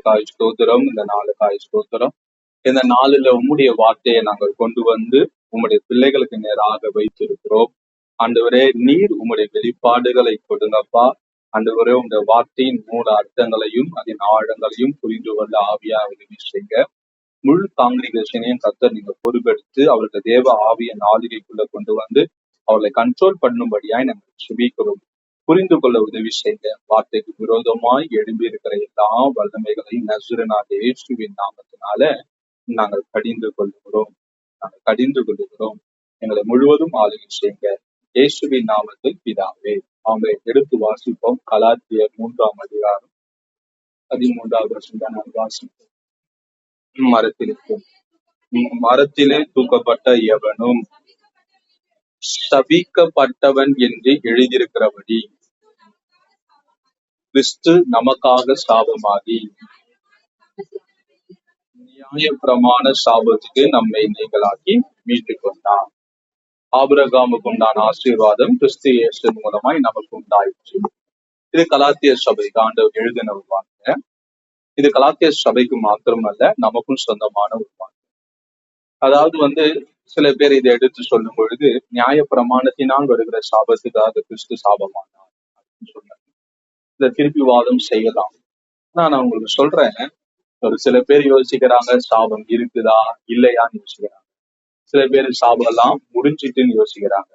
கிருபைக்காய் ஸ்தோத்திரம், இந்த நாளுக்காய் ஸ்தோத்திரம். இந்த நாளில உம்முடைய வார்த்தையை நாங்கள் கொண்டு வந்து உம்முடைய பிள்ளைகளுக்கு நேராக வைத்திருக்கிறோம். ஆண்டவரே, நீர் உம்முடைய வெளிப்பாடுகளை கொடுங்கப்பா. ஆண்டவரே, உங்களுடைய வார்த்தையின் மூல அர்த்தங்களையும் அதன் ஆழங்களையும் புரிந்து கொள்ள ஆவியாக உதவி செய்யுங்க. முழு காங்கிரிகேஷனையும் கர்த்தர் நீங்க பொறுப்பெடுத்து அவருக்கு தேவ ஆவிய நாளிகைக்குள்ள கொண்டு வந்து அவர்களை கண்ட்ரோல் பண்ணும்படியாய் நாங்கள் சுபிக்கிறோம். புரிந்து கொள்ள உதவி செய்ய வார்த்தைக்கு விரோதமாய் எழும்பி இருக்கிற எல்லா வல்லமைகளையும் நசுரனாகிய இயேசுவின் நாமத்தினால நாங்கள் கடிந்து கொள்கிறோம். எங்களை முழுவதும் ஆளுகை செய்யுங்க. இயேசுவின் நாமத்தில் பிதாவே ஆமென். எடுத்து வாசிப்போம். கலாத்தியர் 3ஆம் அதிகாரம் 13வது வசனம் தான் நான் வாசிப்போம். மரத்திலே தூக்கப்பட்ட எவனும் சபிக்கப்பட்டவன் என்று எழுதியிருக்கிறபடி கிறிஸ்து நமக்காக சாபமாகி நியாய பிரமாண சாபத்துக்கு நம்மை நீங்களாக்கி மீட்டுக் கொண்டார். ஆபிரகாமுக்கு உண்டான ஆசீர்வாதம் கிறிஸ்து இயேசு மூலமாய் நமக்கு உண்டாயிற்று. இது கலாத்திய சபைக்கு ஆண்டவர் எழுதின ஒரு வார்த்தை. இது கலாத்திய சபைக்கு மாத்திரமல்ல, நமக்கும் சொந்தமான ஒரு வார்த்தை. அதாவது சில பேர் இதை எடுத்து சொல்லும் பொழுது நியாய பிரமாணத்தினால் வருகிற சாபத்துக்காக கிறிஸ்து சாபமானார் அப்படின்னு சொன்னாங்க. இதை திருப்பி வாதம் செய்யலாம். நான் உங்களுக்கு சொல்றேன், ஒரு சில பேர் யோசிக்கிறாங்க சாபம் இருக்குதா இல்லையான்னு யோசிக்கிறாங்க. சில பேர் சாபம் எல்லாம் முடிஞ்சிட்டுன்னு யோசிக்கிறாங்க.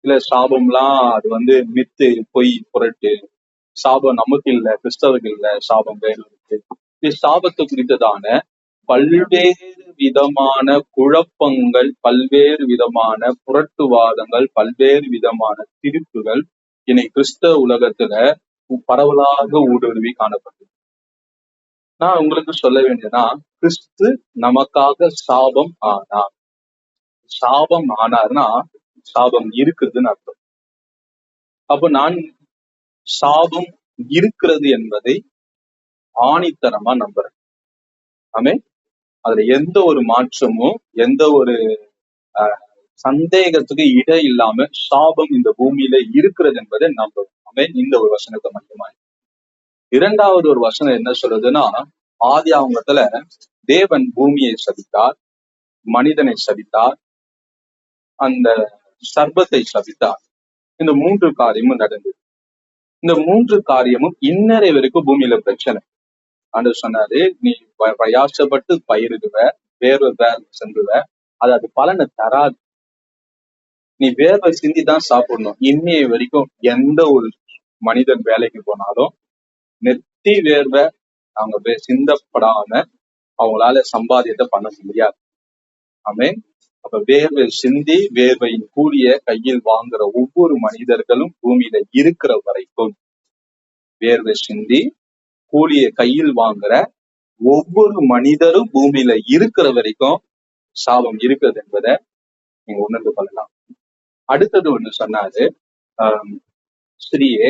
இல்ல சாபம்லாம் அது மித்து பொய் புரட்டு, சாபம் நமக்கு இல்ல, கிறிஸ்தவருக்கு இல்ல, சாபம் வேறு இருக்கு. இது சாபத்தை குறித்ததான பல்வேறு விதமான குழப்பங்கள், பல்வேறு விதமான புரட்டுவாதங்கள், பல்வேறு விதமான திருப்புகள் இன்னைக்கு கிறிஸ்தவ உலகத்துல பரவலாக ஊடுருவி காணப்பட்டது. நான் உங்களுக்கு சொல்ல வேண்டியதுன்னா, கிறிஸ்து நமக்காக சாபம் ஆனார். சாபம் ஆனார்னா சாபம் இருக்குதுன்னு அர்த்தம். அப்ப நான் சாபம் இருக்கிறது என்பதை ஆணித்தனமா நம்புறேன். ஆமே, அதுல எந்த ஒரு மாற்றமும் எந்த ஒரு சந்தேகத்துக்கு இட இல்லாம சாபம் இந்த பூமியில இருக்கிறது என்பதை நம்புறோம். ஆமே, இந்த ஒரு வசனத்தை மட்டுமா. இரண்டாவது ஒரு வசனம் என்ன சொல்றதுன்னா, ஆதி ஆகமத்துல தேவன் பூமியை சபித்தார், மனிதனை சபித்தார், அந்த சர்ப்பத்தை சபித்தார். இந்த 3 காரியமும் நடந்தது. இந்த 3 காரியமும் இன்னரை வரைக்கும் பூமியில பிரச்சனை. ஆண்டவர் சொன்னாரு, நீ பிரயாசப்பட்டு பயிரிடுவ, வேர்வை சென்றுவ, அது பலனை தராது. நீ வேர்வை சிந்தி தான் சாப்பிடணும். இன்னைய வரைக்கும் எந்த ஒரு மனிதன் வேலைக்கு போனாலும் நெத்தி வேர்வை அவங்க சிந்தப்படாம அவங்களால சம்பாதியத்தை பண்ண முடியாது. ஆமென். அப்ப வேர்வை சிந்தி வேர்வையின் கூலிய கையில் வாங்குற ஒவ்வொரு மனிதர்களும் பூமியில இருக்கிற வரைக்கும், வேர்வை சிந்தி கூலிய கையில் வாங்குற ஒவ்வொரு மனிதரும் பூமியில இருக்கிற வரைக்கும் சாபம் இருக்கிறது என்பதை நீங்க உணர்ந்து கொள்ளலாம். அடுத்தது ஒண்ணு சொன்னாரு, ஸ்திரீயே,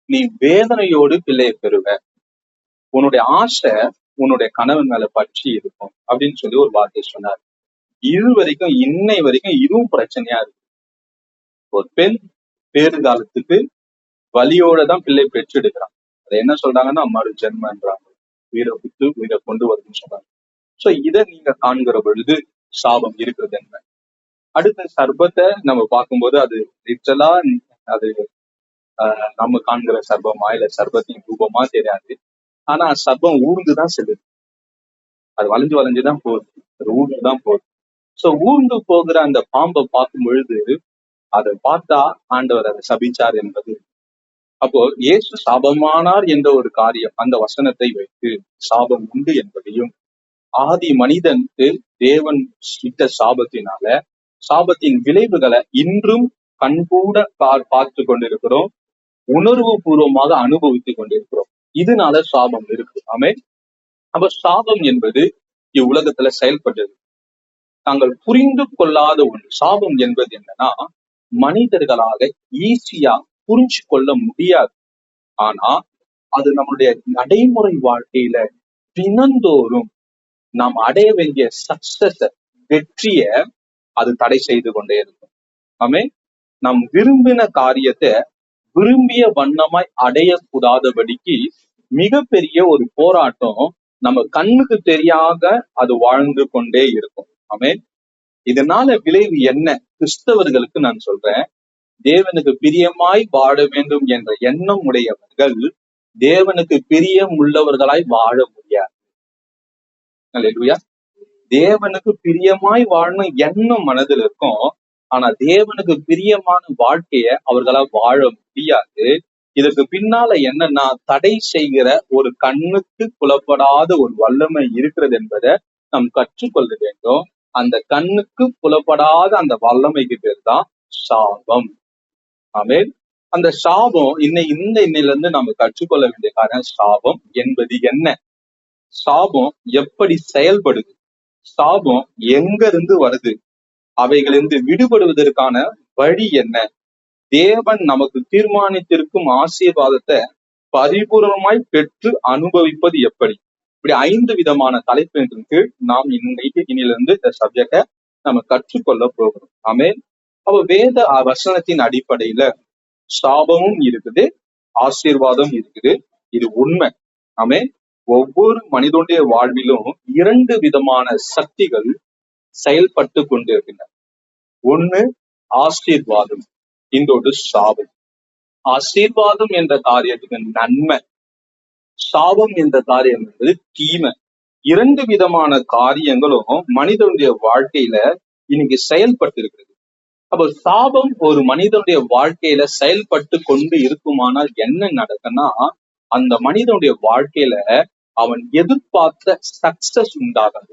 நீ வேதனையோடு பிள்ளையை பெறுவ, உன்னுடைய ஆசை உன்னுடைய கணவன் மேல பற்றி இருக்கும் அப்படின்னு சொல்லி ஒரு வார்த்தை சொன்னார். இது வரைக்கும் இன்னை வரைக்கும் இதுவும் பிரச்சனையா இருக்கு. ஒரு பெண் பேறுகாலத்துக்கு வலியோட தான் பிள்ளை பெற்றெடுக்கிறான். அதை என்ன சொல்றாங்கன்னா மறு ஜென்மன்றாங்க, உயிரை விட்டு உயிரை கொண்டு வருதுன்னு சொல்றாங்க. சோ இதை நீங்க காண்கிற பொழுது சாபம் இருக்கிறது என்ன. அடுத்த சர்ப்பத்தை நம்ம பார்க்கும்போது அது லிட்டரலா அது நம்ம காண்கிற சர்ப்பமா இல்ல சர்ப்பத்தின் ரூபமா தெரியாது. ஆனா சர்ப்பம் ஊர்ந்துதான் செல்லுது. அது வளைஞ்சுதான் போகுது, அது ஊர்ந்துதான் போகுது. சோ ஊர்ந்து போகிற அந்த பாம்பை பார்க்கும் பொழுது அதை பார்த்தா ஆண்டவர் அதை சபிச்சார் என்பது. அப்போ இயேசு சாபமானார் என்ற ஒரு காரியம், அந்த வசனத்தை வைத்து சாபம் உண்டு என்பதையும், ஆதி மனிதனுக்கு தேவன் இட்ட சாபத்தினால சாபத்தின் விளைவுகளை இன்றும் கண்கூட பார்த்து கொண்டிருக்கிறோம், உணர்வு பூர்வமாக அனுபவித்துக் கொண்டிருக்கிறோம். இதனால சாபம் இருக்கு. ஆமே. அப்ப சாபம் என்பது இவ்வுலகத்துல செயல்பட்டது. நாங்கள் புரிந்து கொள்ளாத ஒன்று. சாபம் என்பது என்னன்னா, மனிதர்களாக ஈஸியா புரிஞ்சு கொள்ள முடியாது. ஆனா அது நம்மளுடைய நடைமுறை வாழ்க்கையில தினந்தோறும் நாம் அடைய வேண்டிய சக்சஸ், வெற்றிய அது தடை செய்து கொண்டே இருக்கும். ஆமே. நாம் விரும்பின காரியத்தை விரும்பிய வண்ணமாய் அடையக்கூடாதபடிக்கு மிகப்பெரிய ஒரு போராட்டம் நம்ம கண்ணுக்கு தெரியாத அது வாழ்ந்து கொண்டே இருக்கும். ஆமென். இதனால விளைவு என்ன? கிறிஸ்தவர்களுக்கு நான் சொல்றேன், தேவனுக்கு பிரியமாய் வாழ வேண்டும் என்ற எண்ணம் உடையவர்கள் தேவனுக்கு பிரியம் உள்ளவர்களாய் வாழ முடியாது. அல்லேலூயா. தேவனுக்கு பிரியமாய் வாழணும் எண்ணம் மனதில் இருக்கும். ஆனா தேவனுக்கு பிரியமான வாழ்க்கைய அவர்களால் வாழ முடியாது. இதுக்கு பின்னால என்னன்னா, தடை செய்கிற ஒரு கண்ணுக்கு புலப்படாத ஒரு வல்லமை இருக்கிறது என்பதை நாம் கற்றுக்கொள்ள வேண்டும். அந்த கண்ணுக்கு புலப்படாத அந்த வல்லமைக்கு பேர் தான் சாபம். ஆமென். அந்த சாபம் இன்னையில இருந்து நம்ம கற்றுக்கொள்ள வேண்டிய காரணம், சாபம் என்பது என்ன, சாபம் எப்படி செயல்படுது, சாபம் எங்க இருந்து வருது, அவைகளிலிருந்து விடுபடுவதற்கான வழி என்ன, தேவன் நமக்கு தீர்மானித்திருக்கும் ஆசீர்வாதத்தை பரிபூர்ணமாய் பெற்று அனுபவிப்பது எப்படி, இப்படி 5 விதமான தலைப்பின் கீழ் நாம் இன்னிலிருந்து இந்த சப்ஜெக்டை நம்ம கற்றுக்கொள்ள போகிறோம். ஆமென். அப்ப வேத வசனத்தின் அடிப்படையில சாபமும் இருக்குது, ஆசீர்வாதம் இருக்குது. இது உண்மை. ஆமென். ஒவ்வொரு மனிதனுடைய வாழ்விலும் 2 விதமான சக்திகள் செயல்பட்டு கொண்டு இருக்கின்றன. ஒண்ணு ஆசீர்வாதம், இன்னொரு சாபம். ஆசீர்வாதம் என்ற காரியத்துக்கு நன்மை, சாபம் என்ற காரியம் என்பது தீமை. 2 விதமான காரியங்களும் மனிதனுடைய வாழ்க்கையில இன்னைக்கு செயல்பட்டு இருக்கிறது. அப்ப சாபம் ஒரு மனிதனுடைய வாழ்க்கையில செயல்பட்டு கொண்டு இருக்குமானால் என்ன நடக்குன்னா, அந்த மனிதனுடைய வாழ்க்கையில அவன் எதிர்பார்த்த சக்சஸ் உண்டாகாது.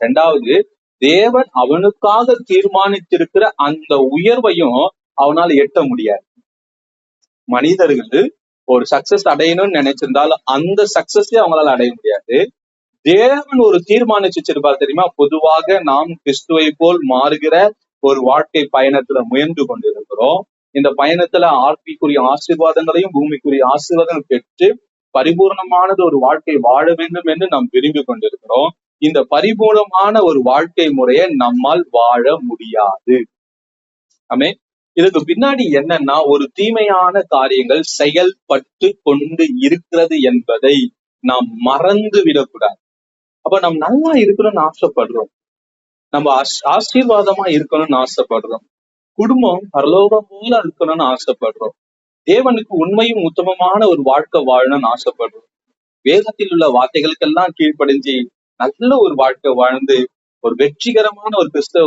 2வது, தேவன் அவனுக்காக தீர்மானித்திருக்கிற அந்த உயர்வையும் அவனால் எட்ட முடியாது. மனிதர்கள் ஒரு சக்சஸ் அடையணும்னு நினைச்சிருந்தாலும் அந்த சக்சஸே அவங்களால அடைய முடியாது. தேவன் ஒரு தீர்மானிச்சு வச்சிருப்பார் தெரியுமா. பொதுவாக நாம் கிறிஸ்துவை போல் மாறுகிற ஒரு வாழ்க்கை பயணத்துல முயன்று கொண்டிருக்கிறோம். இந்த பயணத்துல ஆர்பிக்குரிய ஆசீர்வாதங்களையும் பூமிக்குரிய ஆசீர்வாதங்கள் பெற்று பரிபூர்ணமானது ஒரு வாழ்க்கை வாழ வேண்டும் என்று நாம் விரும்பி கொண்டிருக்கிறோம். இந்த பரிபூர்ணமான ஒரு வாழ்க்கை முறையை நம்மால் வாழ முடியாது. ஆமே. இதுக்கு பின்னாடி என்னன்னா, ஒரு தீமையான காரியங்கள் செயல்பட்டு கொண்டு இருக்கிறது என்பதை நாம் மறந்து விடக்கூடாது. அப்ப நம்ம நல்லா இருக்கணும்னு ஆசைப்படுறோம், நம்ம ஆசீர்வாதமா இருக்கணும்னு ஆசைப்படுறோம், குடும்பம் பரலோகம் போல இருக்கணும்னு ஆசைப்படுறோம், தேவனுக்கு உண்மையும் உத்தமமான ஒரு வாழ்க்கை வாழணும்னு ஆசைப்படுறோம், வேதத்தில் உள்ள வார்த்தைகளுக்கெல்லாம் கீழ்ப்படிஞ்சு நல்ல ஒரு வாழ்க்கை வாழ்ந்து ஒரு வெற்றிகரமான ஒரு கிறிஸ்தவ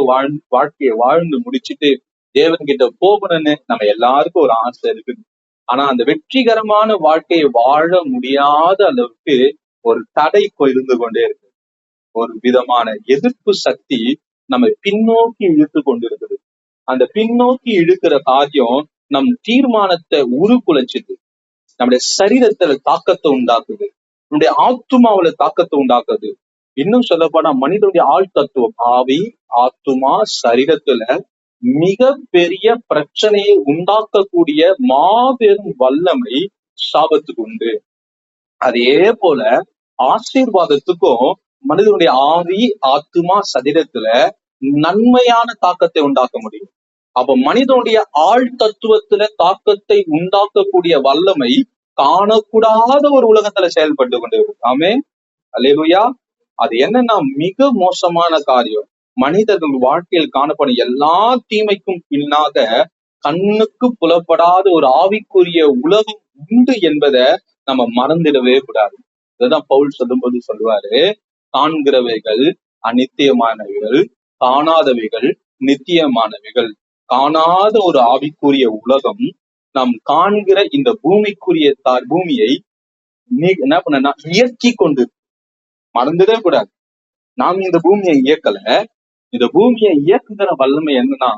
வாழ்க்கையை வாழ்ந்து முடிச்சுட்டு தேவன் கிட்ட போகணும்னு நம்ம எல்லாருக்கும் ஒரு ஆசை இருக்குது. ஆனா அந்த வெற்றிகரமான வாழ்க்கையை வாழ முடியாத அளவுக்கு ஒரு தடை இருந்து கொண்டே இருக்கு. ஒரு விதமான எதிர்ப்பு சக்தி நம்ம பின்னோக்கி இழுத்து கொண்டிருக்குது. அந்த பின்னோக்கி இழுக்கிற காரியம் நம் தீர்மானத்தை உருக்குலைச்சுது, நம்முடைய சரீரத்துல தாக்கத்தை உண்டாக்குது, நம்முடைய ஆத்துமாவில தாக்கத்தை உண்டாக்குது. இன்னும் சொல்லப்போனா மனிதனுடைய ஆள் தத்துவம், ஆவி, ஆத்துமா, சரீரத்துல மிக பெரிய பிரச்சனையை உண்டாக்கக்கூடிய மாபெரும் வல்லமை சாபத்துக்கு உண்டு. அதே போல ஆசீர்வாதத்துக்கும் மனிதனுடைய ஆவி, ஆத்துமா, சரீரத்துல நன்மையான தாக்கத்தை உண்டாக்க முடியும். அப்ப மனிதனுடைய ஆள் தத்துவத்துல தாக்கத்தை உண்டாக்கக்கூடிய வல்லமை காணக்கூடாத ஒரு உலகத்துல செயல்பட்டு கொண்டிருக்கும். ஆமே. அல்லேலூயா. அது என்னன்னா மிக மோசமான காரியம். மனிதர்கள் வாழ்க்கையில் காணப்படும் எல்லா தீமைக்கும் பின்னாக கண்ணுக்கு புலப்படாத ஒரு ஆவிக்குரிய உலகம் உண்டு என்பதை நம்ம மறந்துடவே கூடாது. இதுதான் பவுல் சொல்லும்போது சொல்லுவாரு, காண்கிறவைகள் அநித்தியமானவைகள், காணாதவைகள் நித்தியமானவைகள். காணாத ஒரு ஆவிக்குரிய உலகம் நாம் காண்கிற இந்த பூமிக்குரிய பூமியை என்ன பண்ணா இயக்கி கொண்டு, மறந்துடவே கூடாது. நாம் இந்த பூமியை இயக்கல, இந்த பூமியை இயக்குகிற வல்லமை என்னன்னா,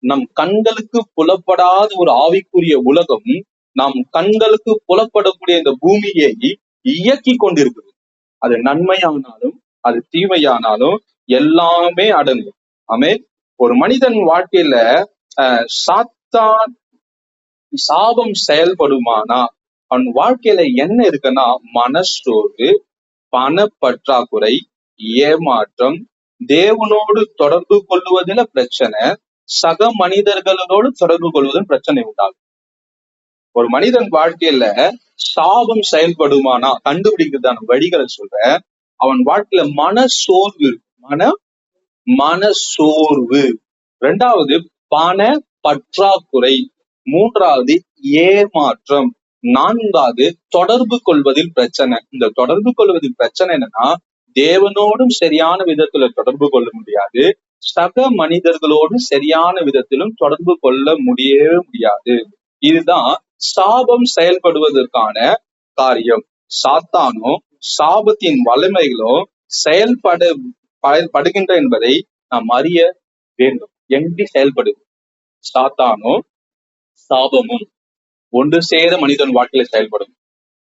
நம் கண்களுக்கு புலப்படாத ஒரு ஆவிக்குரிய உலகம் நம் கண்களுக்கு புலப்படக்கூடிய இந்த பூமியை இயக்கி கொண்டிருக்குது. அது நன்மையானாலும் அது தீமையானாலும் எல்லாமே அடங்கும். ஆமே. ஒரு மனிதன் வாழ்க்கையில சாத்தான் சாபம் செயல்படுமானா அவன் வாழ்க்கையில என்ன இருக்குன்னா, மனசோர்வு, பண பற்றாக்குறை, ஏமாற்றம், தேவனோடு தொடர்பு கொள்வதில் பிரச்சனை, சக மனிதர்களோடு தொடர்பு கொள்வதில் பிரச்சனை உண்டாகும். ஒரு மனிதன் வாழ்க்கையில சாபம் செயல்படுமானா கண்டுபிடிக்கிறதான வழிகளை சொல்ற. அவன் வாழ்க்கையில மனசோர்வு. இரண்டாவது பண பற்றாக்குறை. மூன்றாவது ஏமாற்றம். நான்காவது தொடர்பு கொள்வதில் பிரச்சனை. இந்த தொடர்பு கொள்வதில் பிரச்சனை என்னன்னா, தேவனோடும் சரியான விதத்துல தொடர்பு கொள்ள முடியாது, சக மனிதர்களோடும் சரியான விதத்திலும் தொடர்பு கொள்ள முடியாது. இதுதான் சாபம் செயல்படுவதற்கான காரியம். சாத்தானும் சாபத்தின் வல்லமைகளும் செயல்படுகின்ற என்பதை நாம் அறிய வேண்டும். எப்படி செயல்படுது? சாத்தானும் சாபமும் ஒன்று சேர மனிதன் வாழ்க்கையில செயல்படும்.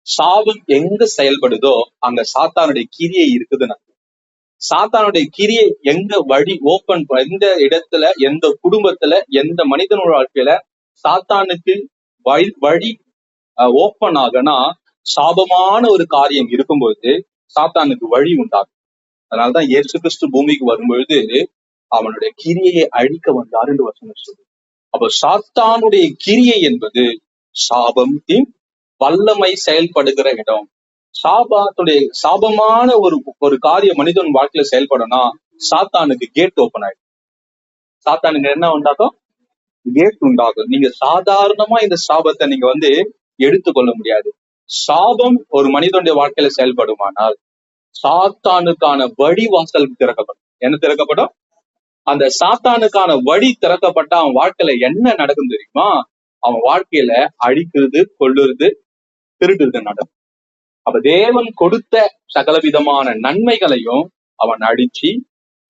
சாபம் எங்க செயல்படுதோ அங்க சாத்தானுடைய கிரியை இருக்குதுன்னு. சாத்தானுடைய கிரியை எங்க வழி ஓபன், எந்த இடத்துல, எந்த குடும்பத்துல, எந்த மனிதனோட வாழ்க்கையில சாத்தானுக்கு வழி ஓப்பன் ஆகுனா, சாபமான ஒரு காரியம் இருக்கும்போது சாத்தானுக்கு வழி உண்டாகும். அதனாலதான் இயேசு கிறிஸ்து பூமிக்கு வரும்பொழுது அவனுடைய கிரியை அழிக்க வந்தார் என்று வசனம் சொல்லு. அப்ப சாத்தானுடைய கிரியை என்பது சாபத்தின் வல்லமை செயல்படுகிற இடம். சாபமான ஒரு காரியம் மனிதன் வாழ்க்கையில செயல்படனா சாத்தானுக்கு கேட் ஓப்பன் ஆயிடும். சாத்தானுக்கு என்ன உண்டாகும்? கேட் உண்டாகும். நீங்க சாதாரணமா இந்த சாபத்தை நீங்க எடுத்துக்கொள்ள முடியாது. சாபம் ஒரு மனிதனுடைய வாழ்க்கையில செயல்படுமானால் சாத்தானுக்கான வழி வாசல் திறக்கப்படும். என்ன திறக்கப்படும்? அந்த சாத்தானுக்கான வழி திறக்கப்பட்ட அவன் வாழ்க்கையில என்ன நடக்கும் தெரியுமா? அவன் வாழ்க்கையில அழிக்கிறது, கொள்ளுறது, திருடுறது நடக்கும். அப்ப தேவன் கொடுத்த சகலவிதமான நன்மைகளையும் அவன் அழிச்சு,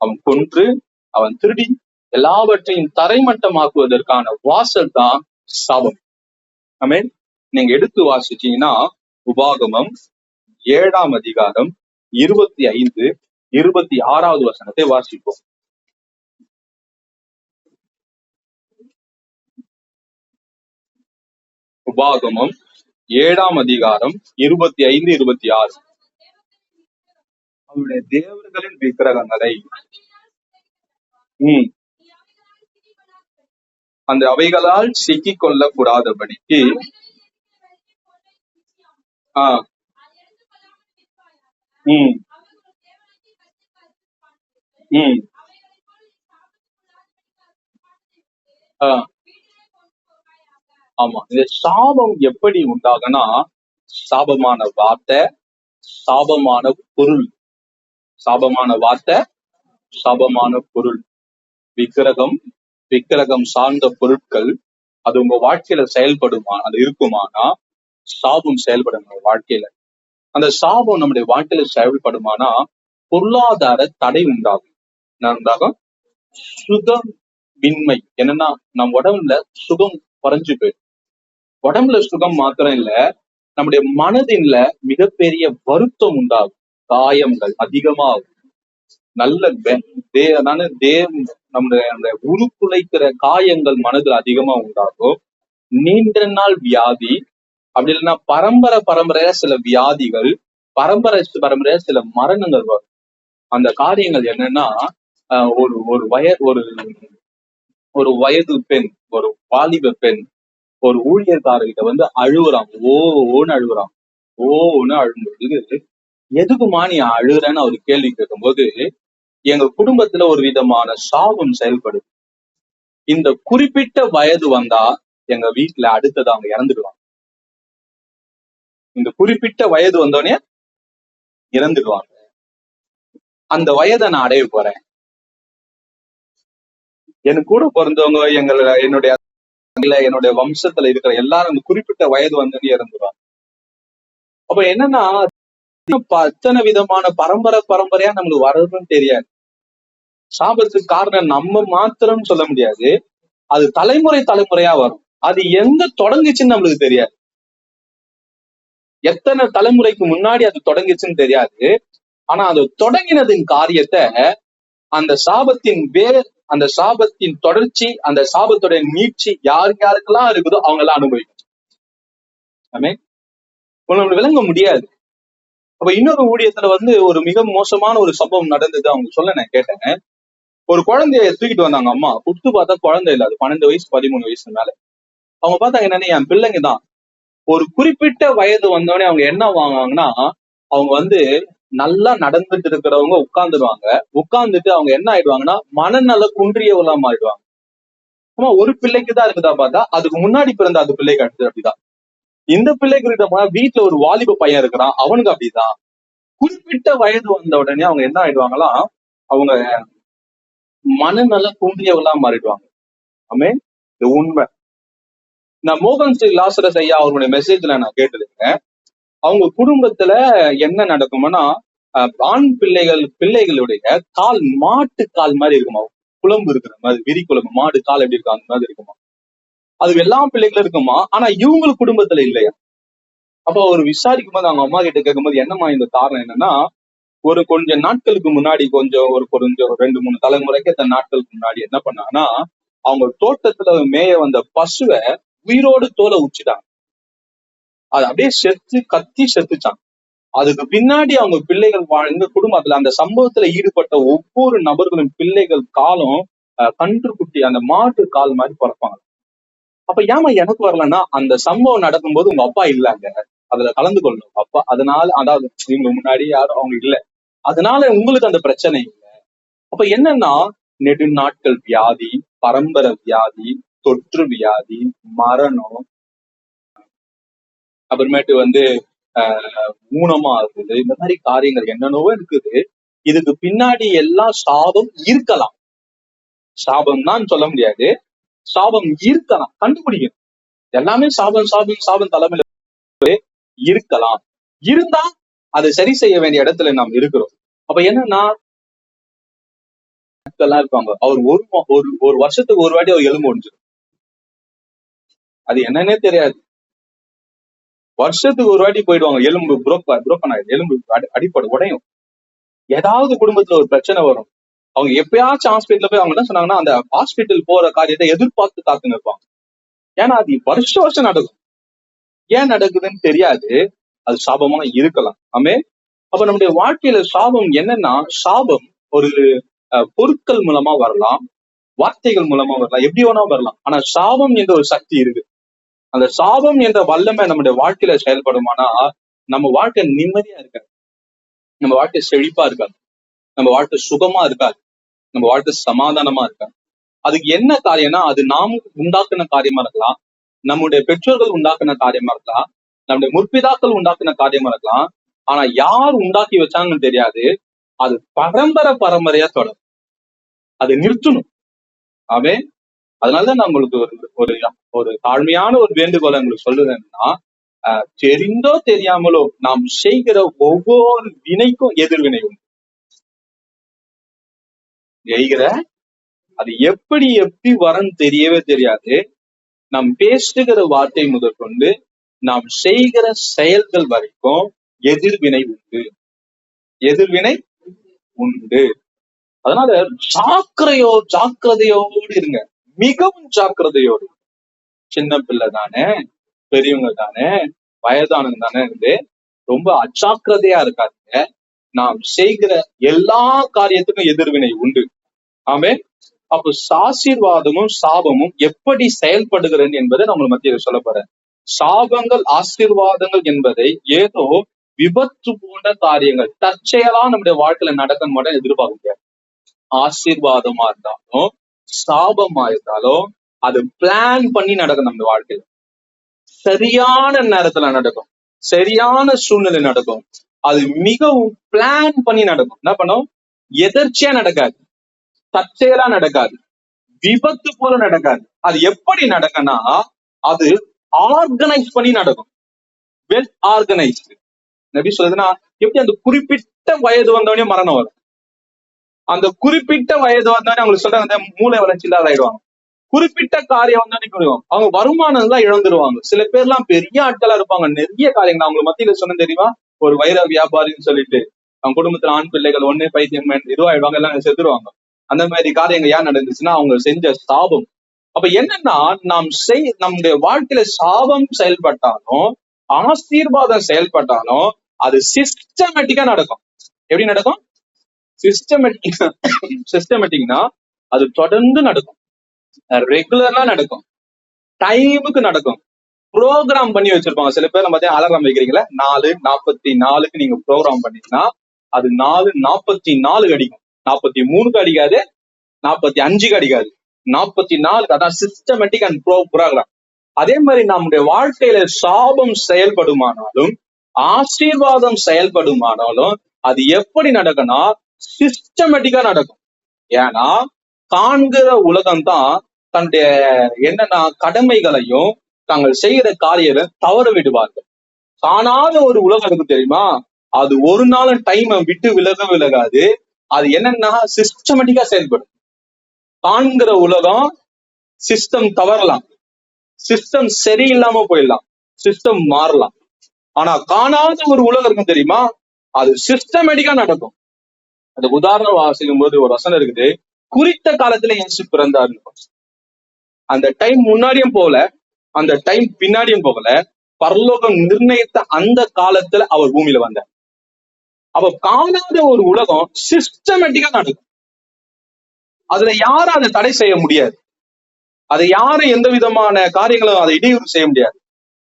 அவன் கொன்று, அவன் திருடி எல்லாவற்றையும் தரைமட்டமாக்குவதற்கான வாசல் தான் சாபம். ஆமென். நீங்க எடுத்து வாசிச்சீங்கன்னா உபாகமம் 7ஆம் அதிகாரம் 25, 26வது வசனத்தை வாசிப்போம். உபாகமம் 7ஆம் அதிகாரம் 25, 26. அவருடைய தேவர்களின் விக்கிரகங்களை அந்த அவைகளால் சிக்கிக் கொள்ள கூடாதபடிக்கு ஆமா. இந்த சாபம் எப்படி உண்டாகுனா, சாபமான வார்த்தை, சாபமான பொருள், சாபமான வார்த்தை, சாபமான பொருள், விக்கிரகம் சார்ந்த பொருட்கள் அது உங்க வாழ்க்கையில செயல்படுமா, அது இருக்குமானா சாபம் செயல்படும் நம்ம வாழ்க்கையில. அந்த சாபம் நம்முடைய வாழ்க்கையில செயல்படுமானா பொருளாதார தடை உண்டாகும். உண்டாகும் சுகமின்மை. என்னன்னா நம்ம உடம்புல சுகம் குறைஞ்சு போயிடும். உடம்புல சுகம் மாத்திரம் இல்ல, நம்முடைய மனதின்ல மிகப்பெரிய வருத்தம் உண்டாகும், காயங்கள் அதிகமாகும். நல்ல நம்முடைய அந்த உருக்குலைக்கிற காயங்கள் மனதில் அதிகமா உண்டாகும். நீண்ட நாள் வியாதி, அப்படி இல்லைன்னா பரம்பரையா சில வியாதிகள், பரம்பரையா சில மரணங்கள் வரும். அந்த காரியங்கள் என்னன்னா, ஒரு வயது பெண், ஒரு வாலிப பெண் ஒரு ஊழியர்காரர்கிட்ட அழுகுறான், ஓன்னு அழுகும்போது, எதுக்குமா நீ அழுகுறன்னு அவரு கேள்வி கேட்கும்போது, எங்க குடும்பத்துல ஒரு விதமான சாபம் செயல்படுது. இந்த குறிப்பிட்ட வயது வந்தா எங்க வீட்டுல அடுத்தது அவங்க இறந்துடுவாங்க. இந்த குறிப்பிட்ட வயது வந்தோடனே இறந்துடுவாங்க. அந்த வயதை நான் அடைய போறேன். எனக்கு கூட பிறந்தவங்க, என்னுடைய வம்சத்துல இருக்கிற எல்லாரும் அந்த குறிப்பிட்ட வயது வந்தோடனே இறந்துடுவாங்க. அப்ப என்னன்னா, அத்தனை விதமான பரம்பரையா நம்மளுக்கு வர்றதுன்னு தெரியாது. சாபத்துக்கு காரணம் நம்ம மாத்திரம் சொல்ல முடியாது, அது தலைமுறையா வரும். அது எங்க தொடங்குச்சுன்னு நம்மளுக்கு தெரியாது. எத்தனை தலைமுறைக்கு முன்னாடி அது தொடங்குச்சுன்னு தெரியாது. ஆனா அது தொடங்கினதின் காரியத்தை, அந்த சாபத்தின் வேர், அந்த சாபத்தின் தொடர்ச்சி, அந்த சாபத்துடைய நீட்சி யாருக்கெல்லாம் இருக்குதோ அவங்க எல்லாம் அனுபவிக்கும். நம்மளுக்கு விளங்க முடியாது. அப்ப இன்னொரு ஊழியத்துல ஒரு மிக மோசமான ஒரு சம்பவம் நடந்தது. அவங்க சொல்ல நான் கேட்டேன். ஒரு குழந்தைய தூக்கிட்டு வந்தாங்க அம்மா. குடுத்து பார்த்தா குழந்தை இல்ல, அது 12 வயசு 13 வயசு மேல. அவங்க பார்த்தாங்க, என்னன்னு, என் பிள்ளைங்க தான். ஒரு குறிப்பிட்ட வயது வந்தோடனே அவங்க என்ன வாங்குவாங்கன்னா, அவங்க நல்லா நடந்துட்டு இருக்கிறவங்க உட்கார்ந்துருவாங்க. உட்கார்ந்துட்டு அவங்க என்ன ஆயிடுவாங்கன்னா மனநல குன்றியவங்களா மாறிடுவாங்க. ஆமா, ஒரு பிள்ளைக்குதான் இருக்குதா பார்த்தா அதுக்கு முன்னாடி பிறந்த அந்த பிள்ளைக்கு அடுத்தது அப்படிதான். இந்த பிள்ளைக்கு இருக்க வீட்டுல ஒரு வாலிப பையன் இருக்கிறான், அவனுக்கு அப்படிதான். குறிப்பிட்ட வயது வந்த உடனே அவங்க என்ன ஆயிடுவாங்களா, அவங்க மனநல குன்றியவங்களா மாறிடுவாங்க. ஆமே, இது உண்மை. நான் மோகன் ஸ்ரீ லாசரஸ் ஐயா அவர்களுடைய மெசேஜ்ல நான் கேட்டிருக்கேன். அவங்க குடும்பத்துல என்ன நடக்கும்னா, ஆண் பிள்ளைகளுடைய கால் மாட்டு கால் மாதிரி இருக்குமா, குழம்பு இருக்கிற மாதிரி, விரி குழம்பு, மாடு கால் எப்படி இருக்கும் அந்த மாதிரி இருக்குமா. அது எல்லா பிள்ளைகளும் இருக்குமா, ஆனா இவங்களுக்கு குடும்பத்துல இல்லையா. அப்போ அவர் விசாரிக்கும் போது அவங்க அம்மா கிட்ட கேட்கும்போது என்னம்மா இந்த காரணம் என்னன்னா, ஒரு கொஞ்சம் நாட்களுக்கு முன்னாடி கொஞ்சம் 2-3 தலைமுறைக்கு எத்தனை நாட்களுக்கு முன்னாடி என்ன பண்ணாங்கன்னா, அவங்க தோட்டத்துல மேய வந்த பசுவை உயிரோடு தோலை உச்சிட்டாங்க. அது அப்படியே கத்தி செத்துச்சாங்க. அதுக்கு பின்னாடி அவங்க பிள்ளைகள் வாழ்ந்த குடும்பத்துல அந்த சம்பவத்துல ஈடுபட்ட ஒவ்வொரு நபர்களும் பிள்ளைகள் காலம் கன்றுக்குட்டி அந்த மாட்டு கால் மாதிரி பிறப்பாங்க. அப்ப ஏமா எனக்கு வரலன்னா, அந்த சம்பவம் நடக்கும்போது உங்க அப்பா இல்லைங்க, அதுல கலந்து கொள்ளணும் அப்பா, அதனால அதாவது இவங்க முன்னாடி யாரும் அவங்க இல்லை, அதனால உங்களுக்கு அந்த பிரச்சனை இல்லை. அப்ப என்னன்னா, நெடுநாட்கள் வியாதி, பரம்பரை வியாதி, தொற்று வியாதி, மரணம், அப்புறமேட்டு ஊனமா இருக்குது, இந்த மாதிரி காரியங்கள் என்னென்னவோ இருக்குது. இதுக்கு பின்னாடி எல்லாம் சாபம் இருக்கலாம். சாபம் தான் சொல்ல முடியாது, சாபம் இருக்கலாம், கண்டுபிடிக்கணும். எல்லாமே சாபம் சாபம் சாபம் தலைமையில இருக்கலாம். இருந்தா அதை சரி செய்ய வேண்டிய இடத்துல நாம் இருக்கிறோம். அப்ப என்னன்னா இருப்பாங்க, அவர் ஒரு வருஷத்துக்கு ஒரு வாட்டி அவர் எலும்பு ஒடிஞ்சிடும். அது என்னன்னே தெரியாது, வருஷத்துக்கு ஒரு வாட்டி போயிடுவாங்க, எலும்பு புரோக்கன் ஆயிடும், எலும்பு அடிப்படை உடையும். ஏதாவது குடும்பத்துல ஒரு பிரச்சனை வரும், அவங்க எப்பயாச்சும் ஹாஸ்பிட்டல் போய் அவங்க என்ன சொன்னாங்கன்னா அந்த ஹாஸ்பிட்டல் போற காரியத்தை எதிர்பார்த்து காத்துன்னு இருப்பாங்க. ஏன்னா அது வருஷம் நடக்கும். ஏன் நடக்குதுன்னு தெரியாது, அது சாபமா இருக்கலாம். ஆமே. அப்ப நம்முடைய வாழ்க்கையில சாபம் என்னன்னா, சாபம் ஒரு பொருட்கள் மூலமா வரலாம், வார்த்தைகள் மூலமா வரலாம், எப்படி வேணா வரலாம். ஆனா சாபம் என்ற ஒரு சக்தி இருக்கு. அந்த சாபம் என்ற வல்லமை நம்முடைய வாழ்க்கையில செயல்படுமானா நம்ம வாழ்க்கை நிம்மதியா இருக்காது, நம்ம வாழ்க்கை செழிப்பா இருக்காது, நம்ம வாழ்க்கை சுகமா இருக்காது, நம்ம வாழ்க்கை சமாதானமா இருக்காது. அதுக்கு என்ன காரியம்னா, அது நாம் உண்டாக்குன காரியமா இருக்கலாம், நம்முடைய பெற்றோர்கள் உண்டாக்குன காரியமா இருக்கலாம், நம்முடைய முற்பிதாக்கள் உண்டாக்குன காரியமா இருக்கலாம். ஆனா யார் உண்டாக்கி வச்சாங்கன்னு தெரியாது, அது பரம்பரையா தொடரும், அது நிறுத்தணும். ஆமே. அதனாலதான் நான் உங்களுக்கு ஒரு ஒரு தாழ்மையான ஒரு வேண்டுகோளை உங்களுக்கு சொல்றது என்னன்னா, தெரிந்தோ தெரியாமலோ நாம் செய்கிற ஒவ்வொரு வினைக்கும் எதிர்வினை உண்டு. செய்கிற அது எப்படி வரன்னு தெரியவே தெரியாது. நாம் பேசுகிற வார்த்தை முதற்கொண்டு நாம் செய்கிற செயல்கள் வரைக்கும் எதிர்வினை உண்டு, எதிர்வினை உண்டு. அதனால ஜாக்கிரதையோடு இருங்க, மிகவும் ஜாக்கிரதையோடு. சின்ன பிள்ளை தானே, பெரியவங்க தானே, வயதானவங்க தானே இருந்து ரொம்ப அஜாக்கிரதையா இருக்காதீங்க. நாம் செய்கிற எல்லா காரியத்துக்கும் எதிர்வினை உண்டு. ஆமே. அப்போ ஆசீர்வாதமும் சாபமும் எப்படி செயல்படுகிறது என்பதை நான் உங்களுக்கு மத்தியில சொல்ல போறேன். சாபங்கள் ஆசீர்வாதங்கள் என்பதை ஏதோ விபத்து போன்ற காரியங்கள் தற்செயலா நம்முடைய வாழ்க்கையில நடக்க மட்டும் எதிர்பார்க்க முடியாது. ஆசீர்வாதமா இருந்தாலும் சாபமா இருந்தாலும் அது பிளான் பண்ணி நடக்கும். நம்ம வாழ்க்கையில சரியான நேரத்துல நடக்கும், சரியான சூழ்நிலை நடக்கும். அது மிகவும் பிளான் பண்ணி நடக்கும். என்ன பண்ணும், எதர்ச்சியா நடக்காது, தற்செயலா நடக்காது, விபத்து போல நடக்காது. அது எப்படி நடக்கும்னா, அது ஆர்கனைஸ் பண்ணி நடக்கும், வெல் ஆர்கனைஸ்டு. எப்படி சொல்றதுன்னா, எப்படி அந்த குறிப்பிட்ட வயது வந்தவனே மரணம் வரும், அந்த குறிப்பிட்ட வயது வந்தவனே அவங்களுக்கு சொல்றாங்க மூளை வளர்ச்சி இல்லாத ஆயிடுவாங்க, குறிப்பிட்ட காரியம் வந்தோடனே அவங்க வருமானம் எல்லாம் இழந்துருவாங்க. சில பேர் எல்லாம் பெரிய ஆட்களா இருப்பாங்க, நிறைய காரியங்கள். அவங்களுக்கு மத்தியில சொன்ன தெரியுமா, ஒரு வைர வியாபாரின்னு சொல்லிட்டு அவங்க குடும்பத்துல ஆண் பிள்ளைகள் ஒண்ணு பைத்தியம் இதுவாயிடுவாங்க, எல்லாம் செத்துருவாங்க. அந்த மாதிரி காரியங்கள் ஏன் நடந்துச்சுன்னா அவங்க செஞ்ச சாபம். அப்ப என்னன்னா, நம்முடைய வாழ்க்கையில சாபம் செயல்பட்டாலும் ஆசீர்வாதம் செயல்பட்டாலும் அது சிஸ்டமேட்டிக்கா நடக்கும். எப்படி நடக்கும், சிஸ்டமேட்டிக்னா அது தொடர்ந்து நடக்கும், ரெகுலரா நடக்கும், டைமுக்கு நடக்கும், ப்ரோக்ராம் பண்ணி வச்சிருப்பாங்க. சில பேர் பார்த்தீங்கன்னா அலாரம் வைக்கிறீங்களா, 4:44 நீங்க ப்ரோக்ராம் பண்ணீங்கன்னா அது 44 அடிக்கும். 43க்கு அடிக்காது, 45க்கு அடிக்காது, 44. அதான் சிஸ்டமேட்டிக் அண்ட் ப்ரோக்ராம். அதே மாதிரி நம்முடைய வாழ்க்கையில சாபம் செயல்படுமானாலும் ஆசீர்வாதம் செயல்படுமானாலும் அது எப்படி நடக்கும்னா சிஸ்டமேட்டிக்கா நடக்கும். ஏன்னா காண்கிற உலகம்தான் தன்னுடைய என்னன்னா கடமைகளையும் தாங்கள் செய்கிற காரியத்தை தவற விடுவார்கள். காணாத ஒரு உலகம் இருக்கு தெரியுமா, அது ஒரு நாளும் டைம் விட்டு விலகாது. அது என்னன்னா சிஸ்டமேட்டிக்கா செயல்படும். காண்கிற உலகம் சிஸ்டம் தவறலாம், சிஸ்டம் சரியில்லாம போயிடலாம், சிஸ்டம் மாறலாம். ஆனா காணாத ஒரு உலகம் இருக்கும் தெரியுமா, அது சிஸ்டமேட்டிக்கா நடக்கும். அந்த உதாரணம் வாசிக்கும் போது ஒரு வசனம் இருக்குது, குறித்த காலத்துல இயேசு பிறந்தார். அந்த டைம் முன்னாடியும் போகல, அந்த டைம் பின்னாடியும் போகல, பரலோகம் நிர்ணயித்த அந்த காலத்துல அவர் பூமியில வந்தார். அப்ப காணாத ஒரு உலகம் சிஸ்டமேட்டிக்கா நடக்கும். அதுல யாரும் அதை தடை செய்ய முடியாது. அதை யாரும் எந்த விதமான காரியங்களும் அதை இடையூறு செய்ய முடியாது.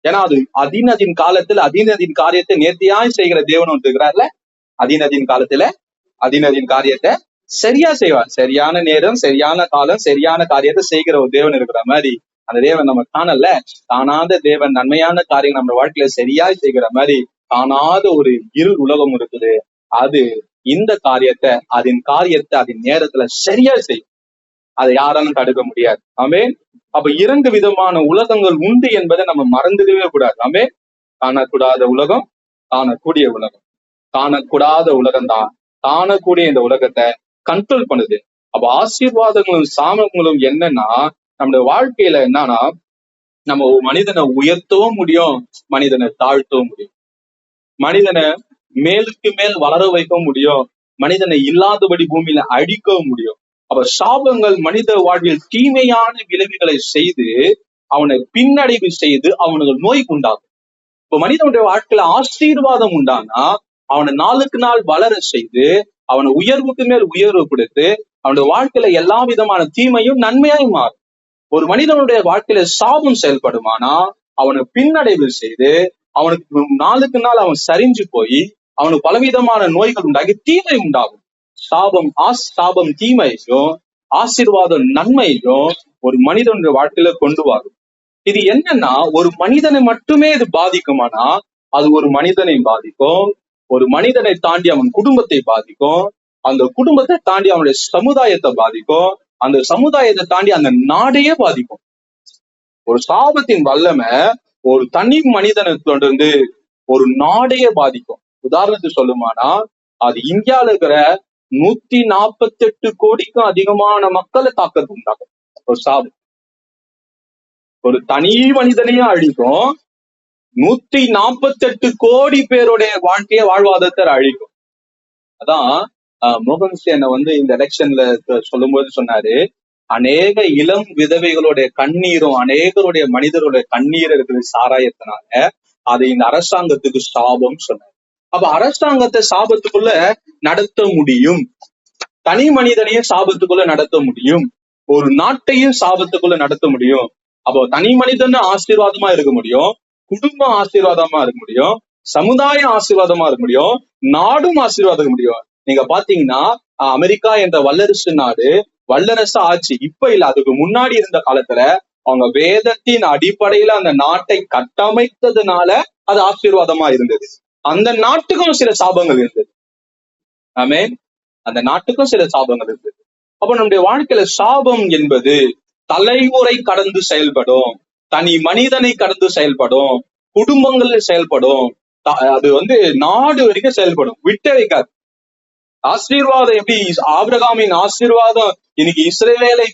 ஏன்னா அது அதீனத்தின் காலத்துல அதீனத்தின் காரியத்தை நேர்த்தியாய் செய்கிற தேவன் இருக்கிறார்ல, அதீனத்தின் காலத்துல அதீனத்தின் காரியத்தை சரியா செய்வார். சரியான நேரம், சரியான காலம், சரியான காரியத்தை செய்கிற ஒரு தேவன் இருக்கிற மாதிரி அந்த தேவன் நம்ம காணல. காணாத தேவன் நன்மையான காரியம் நம்ம வாழ்க்கையில சரியா செய்கிற மாதிரி காணாத ஒரு இருள் உலகம் இருக்குது. அது இந்த காரியத்தை அதன் நேரத்துல சரியா செய்யும். அதை யாராலும் தடுக்க முடியாது. ஆமென். அப்ப 2 விதமான உலகங்கள் உண்டு என்பதை நம்ம மறந்துடவே கூடாது. ஆமென். காணக்கூடாத உலகம், காணக்கூடிய உலகம். காணக்கூடாத உலகம் தான் காணக்கூடிய இந்த உலகத்தை கண்ட்ரோல் பண்ணுது. அப்ப ஆசீர்வாதங்களும் சாபங்களும் என்னன்னா நம்முடைய வாழ்க்கையில என்னன்னா நம்ம மனிதனை உயர்த்தவும் முடியும், மனிதனை தாழ்த்தவும் முடியும், மனிதனை மேலுக்கு மேல் வளர வைக்கவும் முடியும், மனிதனை இல்லாதபடி பூமியில அழிக்கவும் முடியும். அப்ப சாபங்கள் மனித வாழ்வில் தீமையான விளைவுகளை செய்து அவனை பின்னடைவு செய்து அவனுக்கு நோய்க்கு உண்டாகும். இப்ப மனிதனுடைய வாழ்க்கையில ஆசீர்வாதம் உண்டானா அவனை நாளுக்கு நாள் வளர செய்து அவனை உயர்வுக்கு மேல் உயர்வு கொடுத்து அவனுடைய வாழ்க்கையில எல்லா விதமான தீமையும் நன்மையாய் மாறும். ஒரு மனிதனுடைய வாழ்க்கையில சாபம் செயல்படுமானா அவனை பின்னடைவு செய்து அவனுக்கு நாளுக்கு நாள் அவன் சரிஞ்சு போய் அவனுக்கு பலவிதமான நோய்கள் உண்டாகி தீமை உண்டாகும். சாபம் தீமையும் ஆசீர்வாதம் நன்மையும் ஒரு மனிதனுடைய வாழ்க்கையில கொண்டு வரும். இது என்னன்னா ஒரு மனிதனை மட்டுமே இது பாதிக்குமானா அது ஒரு மனிதனை பாதிக்கும், ஒரு மனிதனை தாண்டி அவன் குடும்பத்தை பாதிக்கும், அந்த குடும்பத்தை தாண்டி அவனுடைய சமுதாயத்தை பாதிக்கும், அந்த சமுதாயத்தை தாண்டி அந்த நாடையே பாதிக்கும். ஒரு சாபத்தின் வல்லமை ஒரு தனி மனிதனை தொடர்ந்து ஒரு நாடையே பாதிக்கும். உதாரணத்துக்கு சொல்லுமானா அது இந்தியாவில இருக்கிற 148 கோடிக்கும் அதிகமான மக்களை தாக்கத்து உண்டாகும். ஒரு சாபம் ஒரு தனி மனிதனையும் அழிக்கும், 148 கோடி பேருடைய வாழ்வாதாரத்தை அழிக்கும். அதான் மோகன் சேனை இந்த எலெக்ஷன்ல சொல்லும்போது சொன்னாரு, அநேக இளம் விதவைகளுடைய கண்ணீரும் அநேகருடைய மனிதருடைய கண்ணீர் இருக்கிற சாராயத்தினால அது இந்த அரசாங்கத்துக்கு சாபம் சொன்னார். அப்ப அரசாங்கத்தை சாபத்துக்குள்ள நடத்த முடியும், தனி மனிதனையும் சாபத்துக்குள்ள நடத்த முடியும், ஒரு நாட்டையும் சாபத்துக்குள்ள நடத்த முடியும். அப்போ தனி மனிதன் ஆசீர்வாதமா இருக்க முடியும், குடும்பம் ஆசீர்வாதமா இருக்க முடியும், சமுதாயம் ஆசீர்வாதமா இருக்க முடியும், நாடும் ஆசீர்வாதம் முடியும். நீங்க பாத்தீங்கன்னா அமெரிக்கா என்ற வல்லரசு நாடு வல்லரசு ஆட்சி இப்ப இல்ல, அதுக்கு முன்னாடி இருந்த காலத்துல அவங்க வேதத்தின் அடிப்படையில அந்த நாட்டை கட்டமைத்ததுனால அது ஆசீர்வாதமா இருந்தது. அந்த நாட்டுக்கும் சில சாபங்கள் இருந்தது. ஆமென். அந்த நாட்டுக்கும் சில சாபங்கள் இருந்தது. அப்ப நம்முடைய வாழ்க்கையில சாபம் என்பது தலைமுறை கடந்து செயல்படும், தனி மனிதனை கடந்து செயல்படும், குடும்பங்கள்ல செயல்படும், அது நாடு வரைக்கும் செயல்படும், விட்டு வைக்காது. ஆசீர்வாதம் எப்படி ஆபிரகாமின் ஆசீர்வாதம் இன்னைக்கு இஸ்ரவேலை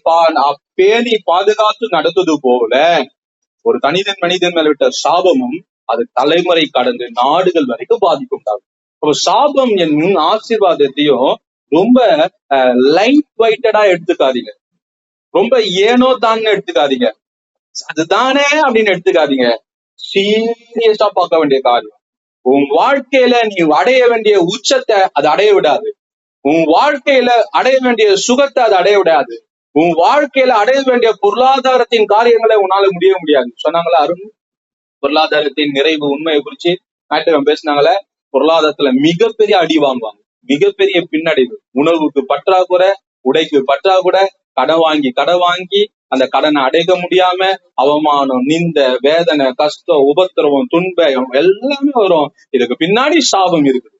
பேணி பாதுகாத்து நடத்துவது போல ஒரு மனிதன் மேல விட்ட சாபமும் அது தலைமுறை கடந்து நாடுகள் வரைக்கும் பாதிக்கும். அப்ப சாபம் என்னும் ஆசீர்வாதத்தையும் ரொம்ப லைட் வைட்டடா எடுத்துக்காதீங்க, ரொம்ப ஏனோ தான் எடுத்துக்காதீங்க, அதுதானே அப்படின்னு எடுத்துக்காதீங்க. சீரியஸா பார்க்க வேண்டிய காரியம். உன் வாழ்க்கையில நீ அடைய வேண்டிய உச்சத்தை அது அடைய விடாது, உன் வாழ்க்கையில அடைய வேண்டிய சுகத்தை அது அடைய விடாது, உன் வாழ்க்கையில அடைய வேண்டிய பொருளாதாரத்தின் காரியங்களை உன்னால முடியாது. சொன்னாங்களா அருண், பொருளாதாரத்தின் நிறைவு உண்மையை குறிச்சு ஞாயிற்றுக்கிழமை பேசினாங்களே, பொருளாதாரத்துல மிகப்பெரிய அடி வாங்குவாங்க. மிகப்பெரிய பின்னடைவு. உணவுக்கு பற்றாக்குறை, உடைக்கு பற்றாக்குறை, கடன் வாங்கி அந்த கடனை அடைக்க முடியாம அவமானம், நிந்த, வேதனை, கஷ்டம், உபத்திரவம், துன்பம் எல்லாமே வரும். இதுக்கு பின்னாடி சாபம் இருக்குது,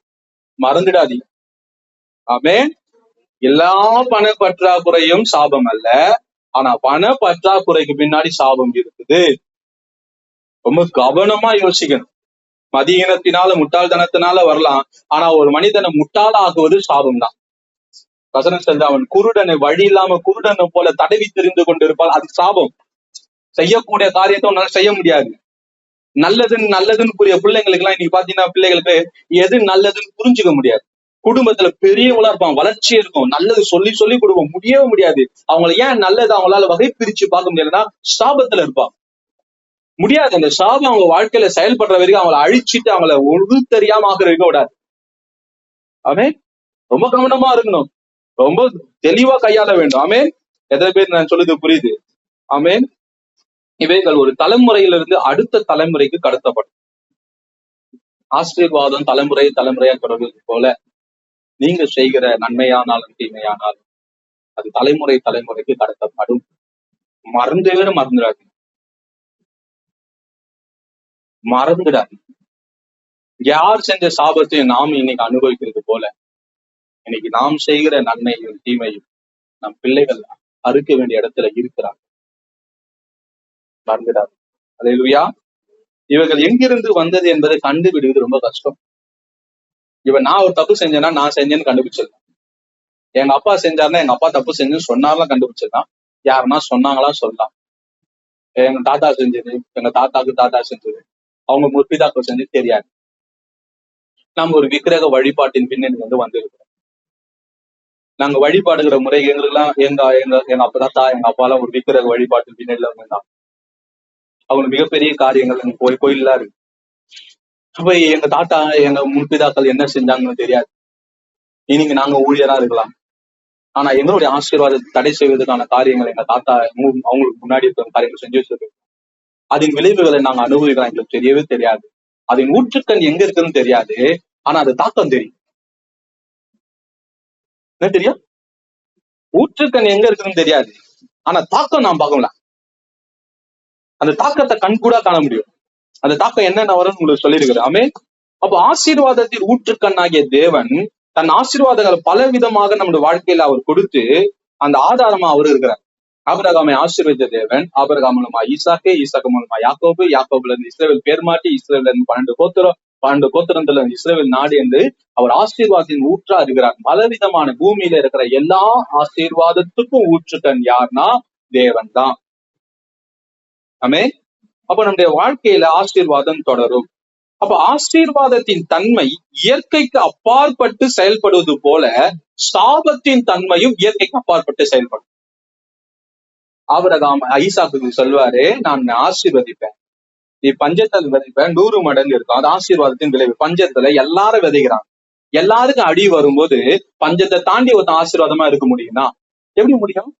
மறந்துடாதீங்க. ஆமென். எல்லா பண பற்றாக்குறையும் சாபம் அல்ல, ஆனா பண பற்றாக்குறைக்கு பின்னாடி சாபம் இருக்குது. ரொம்ப கவனமா யோசிக்கணும். மதியினத்தினால முட்டாள்தனத்தினால வரலாம், ஆனா ஒரு மனிதனை முட்டாளாக்குவது சாபம் தான். வசனம் சொல்ற, அவன் குருடனை வழி இல்லாம குருடனை போல தடவி தெரிந்து கொண்டிருப்பாள், அது சாபம். செய்யக்கூடிய காரியத்தை உன்னால செய்ய முடியாது. நல்லதுன்னு புரிய பிள்ளைங்களுக்கு எல்லாம் இன்னைக்கு பாத்தீங்கன்னா, பிள்ளைகளுக்கு எது நல்லதுன்னு புரிஞ்சுக்க முடியாது. குடும்பத்துல பெரியவங்களா இருப்பான், வளர்ச்சி இருக்கும், நல்லது சொல்லி சொல்லி கொடுப்போம், முடியவே முடியாது. அவங்களை ஏன் நல்லது அவங்களால வகை பிரிச்சு பார்க்க முடியாதுன்னா சாபத்துல இருப்பான். முடியாது. அந்த சாபம் அவங்க வாழ்க்கையில செயல்படுற வரைக்கும் அவங்களை அழிச்சிட்டு அவங்கள ஒழு தெரியாம ஆகிற வரைக்கும் விடாது. ஆமென். ரொம்ப கவனமா இருக்கணும், ரொம்ப தெளிவா கையாள வேண்டும். ஆமென். எத்தனை பேர் நான் சொல்லுது புரியுது? ஆமென். இவைகள் ஒரு தலைமுறையிலிருந்து அடுத்த தலைமுறைக்கு கடத்தப்படும். ஆசீர்வாதம் தலைமுறையா தொடர்வது போல நீங்க செய்கிற நன்மையானாலும் தீமையானாலும் அது தலைமுறைக்கு கடத்தப்படும். மறந்துடாது. யார் செஞ்ச சாபத்தையும் நாம் இன்னைக்கு அனுபவிக்கிறது போல இன்னைக்கு நாம் செய்கிற நன்மையும் தீமையும் நம் பிள்ளைகள் அறுக்க வேண்டிய இடத்துல இருக்கிறாங்க. மறந்துடாது. அல்லேலூயா. இவர்கள் எங்கிருந்து வந்தது என்பதை கண்டுபிடிக்கிறது ரொம்ப கஷ்டம். நான் ஒரு தப்பு செஞ்சேன்னா நான் செஞ்சேன்னு கண்டுபிடிச்சிடலாம். எங்க அப்பா செஞ்சாருன்னா எங்க அப்பா தப்பு செஞ்சுன்னு சொன்னார்லாம் கண்டுபிடிச்சிடலாம். யாருன்னா சொன்னாங்களா சொல்லலாம். எங்க தாத்தா செஞ்சது, எங்க தாத்தா செஞ்சது, அவங்க முற்பிதாக்கள் செஞ்சது தெரியாது. நம்ம ஒரு விக்கிரக வழிபாட்டின் பின்னணி வந்திருக்கிறோம். நாங்க வழிபாடுகிற முறை எங்களுக்கெல்லாம் எங்க எங்க எங்க அப்பா தாத்தா எங்க அப்பாலாம் ஒரு விக்கிரக வழிபாட்டின் பின்னணியில இருந்தாங்க. அவங்க மிகப்பெரிய காரியங்கள் கோயில்லாம் இருக்கு. அப்ப எங்க தாத்தா எங்க முற்பிதாக்கள் என்ன செஞ்சாங்கன்னு தெரியாது. இன்னைக்கு நாங்க ஊழியரா இருக்கலாம், ஆனா எங்களுடைய ஆசீர்வாதத்தை தடை செய்வதற்கான காரியங்கள் எங்க தாத்தா அவங்களுக்கு முன்னாடி இருக்கிற காரியங்கள் செஞ்சு வச்சிருக்கோம். அதன் விளைவுகளை நாங்க அனுபவிக்கலாம், எங்களுக்கு தெரியவே தெரியாது. அதன் ஊற்றுக்கண் எங்க இருக்குன்னு தெரியாது, ஆனா அது தாக்கம் தெரியும். என்ன தெரியும்? ஊற்றுக்கண் எங்க இருக்குன்னு தெரியாது, ஆனா தாக்கம் நான் பார்க்கல. அந்த தாக்கத்தை கண்கூடா காண முடியும். அந்த தாக்கம் என்னென்ன வரும்னு உங்களுக்கு சொல்லியிருக்கிறேன். ஆமென். அப்போ ஆசீர்வாதத்தின் ஊற்றுக்கண்ணாகிய தேவன் தன் ஆசீர்வாதங்களை பல விதமாக நம்முடைய வாழ்க்கையில அவர் கொடுத்து அந்த ஆதாரமா அவர் இருக்கிறார். ஆபிரகாமை ஆசீர்வதித்த தேவன் ஆபிரகாம் மூலமா ஈசாக்கு மூலமா யாக்கோபுல இருந்து இஸ்ரவேல் பேர் மாற்றி இஸ்ரவேல் இருந்து 12 கோத்திரத்துல இஸ்ரவேல் நாடு என்று அவர் ஆசீர்வாதத்தின் ஊற்றா இருக்கிறார். பலவிதமான பூமியில இருக்கிற எல்லா ஆசீர்வாதத்துக்கும் ஊற்றுக்கண் யார்னா தேவன் தான். ஆமென். அப்ப நம்முடைய வாழ்க்கையில ஆசீர்வாதம் தொடரும். அப்ப ஆசீர்வாதத்தின் தன்மை இயற்கைக்கு அப்பாற்பட்டு செயல்படுவது போல சாபத்தின் தன்மையும் இயற்கைக்கு அப்பாற்பட்டு செயல்படும். ஆபிரகாம் ஈசாக்கு சொல்வாரு, நான் ஆசீர்வதிப்பேன், நீ பஞ்சத்தில் விதைப்பேன் 100 மடங்கு இருக்கும். அது ஆசீர்வாதத்தின் விளைவு. பஞ்சத்துல எல்லாரும் விதைக்கிறாங்க, எல்லாருக்கும் அடி வரும்போது பஞ்சத்தை தாண்டி ஒரு ஆசீர்வாதமா இருக்க முடியும்னா எப்படி முடியும்?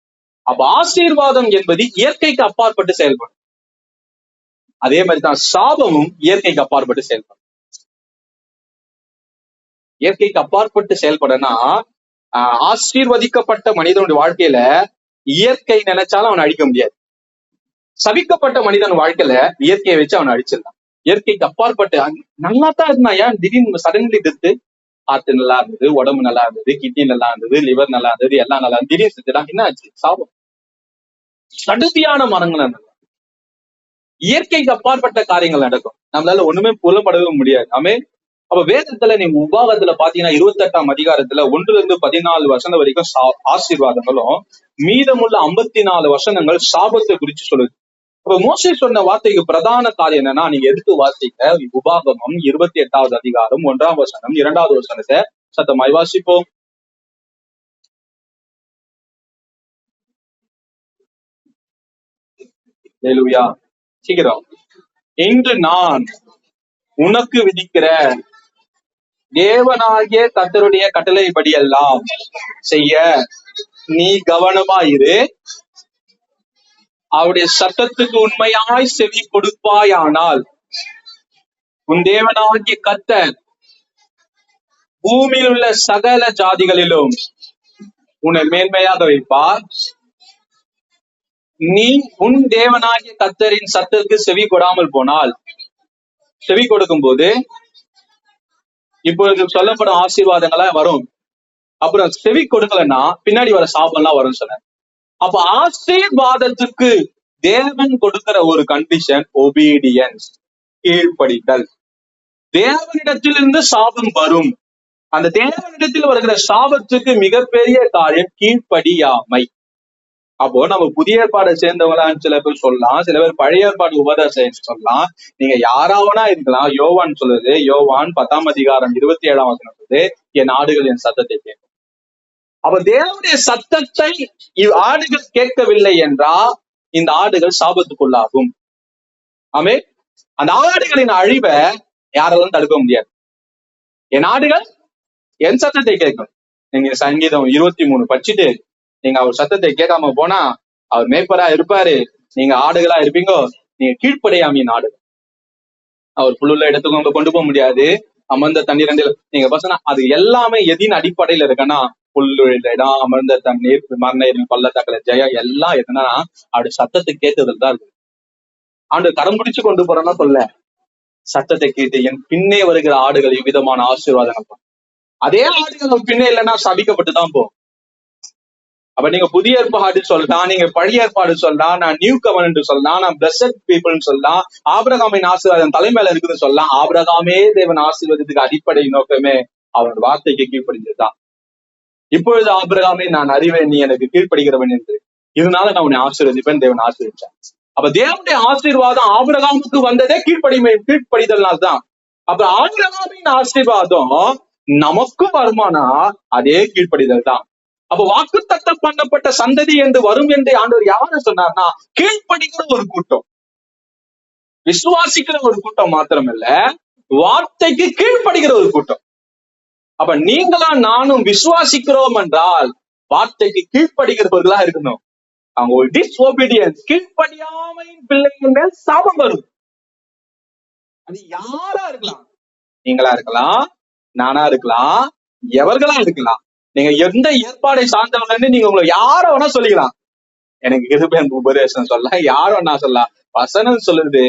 அப்ப ஆசீர்வாதம் என்பது இயற்கைக்கு அப்பாற்பட்டு செயல்படும். அதே மாதிரிதான் சாபமும் இயற்கைக்கு அப்பாற்பட்டு செயல்படும். இயற்கைக்கு அப்பாற்பட்டு செயல்படனா ஆசீர்வதிக்கப்பட்ட மனிதனுடைய வாழ்க்கையில இயற்கை நினைச்சாலும் அவனை அழிக்க முடியாது. சபிக்கப்பட்ட மனிதன் வாழ்க்கையில இயற்கையை வச்சு அவனை அழிச்சிடலாம். இயற்கைக்கு அப்பாற்பட்டு நல்லா தான் இருந்தா ஏன் திடீர்னு சடன்லி டெத்து? காத்து நல்லா இருந்தது, உடம்பு நல்லா இருந்தது, கிட்னி நல்லா இருந்தது, லிவர் நல்லா இருந்தது, எல்லாம் நல்லா இருந்தது, திடீர்னு செத்துட்டான். என்ன ஆச்சு? சாபம். சடுதியான மரங்கள் நடக்கும். இயற்கைக்கு அப்பாற்பட்ட காரியங்கள் நடக்கும். நம்மளால ஒண்ணுமே புலப்படவே முடியாது. ஆமென். அப்ப வேதத்துல நீங்க உபாகத்துல பாத்தீங்கன்னா 28ஆம் அதிகாரத்துல 1-14 வசனம் வரைக்கும் ஆசீர்வாதங்களும் மீதமுள்ள 54 வசனங்கள் சாபத்தை குறிச்சு சொல்லுது. அப்ப மோசே சொன்ன வார்த்தைக்கு பிரதான காரியம் என்னன்னா, நீங்க எடுத்து வாசிக்க உபாகமம் 28வது அதிகாரம் 1ஆம் வசனம் 2வது வசனத்தை சத்தமாய் வாசிப்போம். அல்லேலூயா. சீக்கிரம். இன்று நான் உனக்கு விதிக்கிற தேவனாகிய கர்த்தருடைய கட்டளைப்படி எல்லாம் செய்ய நீ கவனமாயிரு, அவருடைய சட்டத்துக்கு உண்மையாய் செவி கொடுப்பாயானால் உன் தேவனாகிய கர்த்தர் பூமியில் உள்ள சகல ஜாதிகளிலும் உன்னை மேன்மையாக வைப்பார். நீ உன் தேவனாகிய கர்த்தரின் சத்தத்துக்கு செவி கொடாமல் போனால், செவி கொடுக்கும் போது இப்பொழுது சொல்லப்படும் ஆசீர்வாதங்களா வரும். அப்புறம் செவி கொடுக்கலன்னா பின்னாடி வர சாபம் எல்லாம் வரும் சொன்ன. அப்ப ஆசீர்வாதத்துக்கு தேவன் கொடுக்கிற ஒரு கண்டிஷன் ஒபீடியன்ஸ், கீழ்ப்படிதல். தேவனிடத்திலிருந்து சாபம் வரும். அந்த தேவனிடத்தில் வருகிற சாபத்துக்கு மிகப்பெரிய காரியம் கீழ்ப்படியாமை. அப்போ நம்ம புதிய ஏற்பாடை சேர்ந்தவங்களான்னு சில பேர் சொல்லலாம், சில பேர் பழைய ஏற்பாடு உபதேசம் சொல்லலாம். நீங்க யாராவனா இருக்கலாம். யோவான் சொல்லுது, யோவான் 10:27 சொல்லுது, என் ஆடுகள் என் சத்தத்தை கேட்கும். அப்ப தேவனுடைய சத்தத்தை ஆடுகள் கேட்கவில்லை என்றால் இந்த ஆடுகள் சாபத்துக்குள்ளாகும். ஆமே, அந்த ஆடுகளின் அழிவை யாராலும் தடுக்க முடியாது. என் ஆடுகள் என் சத்தத்தை கேட்கும். நீங்க சங்கீதம் 23 படிச்சுட்டு நீங்க அவர் சத்தத்தை கேட்காம போனா அவர் மேய்ப்பரா இருப்பாரு, நீங்க ஆடுகளா இருப்பீங்க. நீங்க கீழ்ப்படையாமையின் ஆடுகள். அவர் புல்லுள்ள இடத்துக்கு கொண்டு போக முடியாது. அமர்ந்த தண்ணீர் நீங்க பசங்க அது எல்லாமே எதின் அடிப்படையில இருக்குன்னா, புல்லுள்ள இடம், அமர்ந்த தண்ணீர், மரண பள்ளத்தாக்கல ஜெயம் எல்லாம் எதுனா அவருடைய சத்தத்தை கேட்டதில் தான் இருக்கு. ஆண்டு கரம் பிடிச்சு கொண்டு போறோம்னா சொல்ல, சத்தத்தை கேட்டு என் பின்னே வருகிற ஆடுகள் இவ்விதமான ஆசீர்வாதங்கள். அதே ஆடுகள் பின்னே இல்லைன்னா சபிக்கப்பட்டுதான் போகும். அப்ப நீங்க புதிய ஏற்பாடு சொல்லலாம், நீங்க பழைய ஏற்பாடு சொல்லலாம், நான் நியூ கவர்னன்ட் சொல்லலாம், நான் பிளஸட் பீப்புள்னு சொல்லலாம், ஆபிரகாமின் ஆசீர்வாதம் தலைமையில இருக்குதுன்னு சொல்லலாம். ஆபிரகாமே தேவன் ஆசீர்வாதத்துக்கு அடிப்படை நோக்கமே அவன் வார்த்தைக்கு கீழ்ப்படிந்ததுதான். இப்பொழுது ஆபிரகாமே நான் அறிவேன், நீ எனக்கு கீழ்ப்படுகிறவன் என்று, இதனால நான் உன்னை ஆசீர்வதிப்பேன். தேவன் ஆசீர்வதிச்சான். அப்ப தேவனுடைய ஆசீர்வாதம் ஆபிரகாமுக்கு வந்ததே கீழ்ப்படிதல்னால்தான். அப்ப ஆபிரகாமின் ஆசீர்வாதம் நமக்கும் வருமானா அதே கீழ்ப்படிதல் தான். அப்ப வாக்குத்தத்தம் பண்ணப்பட்ட சந்ததி என்று வரும் என்று ஆண்டவர் யாரு சொன்னார்னா, கீழ்ப்படுகிற ஒரு கூட்டம், விசுவாசிக்கிற ஒரு கூட்டம் மாத்திரமல்ல, வார்த்தைக்கு கீழ்ப்படுகிற ஒரு கூட்டம். அப்ப நீங்களா நானும் விசுவாசிக்கிறோம் என்றால் வார்த்தைக்கு கீழ்ப்படுகிறவர்களா இருக்கணும். அவங்க ஒரு டிஸ்ஓபீடியன்ஸ், கீழ்ப்படியாமையின் பிள்ளைகள் மேல் சாபம் வரும். அது யாரா இருக்கலாம், நீங்களா இருக்கலாம், நானா இருக்கலாம், எவர்களா இருக்கலாம். நீங்க எந்த ஏற்பாடை சார்ந்தவங்கன்னு நீங்க உங்களை யார வேணா சொல்லிக்கலாம். எனக்கு கிருபை உபதேசம் சொல்லலாம், யார வேணா சொல்லலாம். வசனம் சொல்லுது,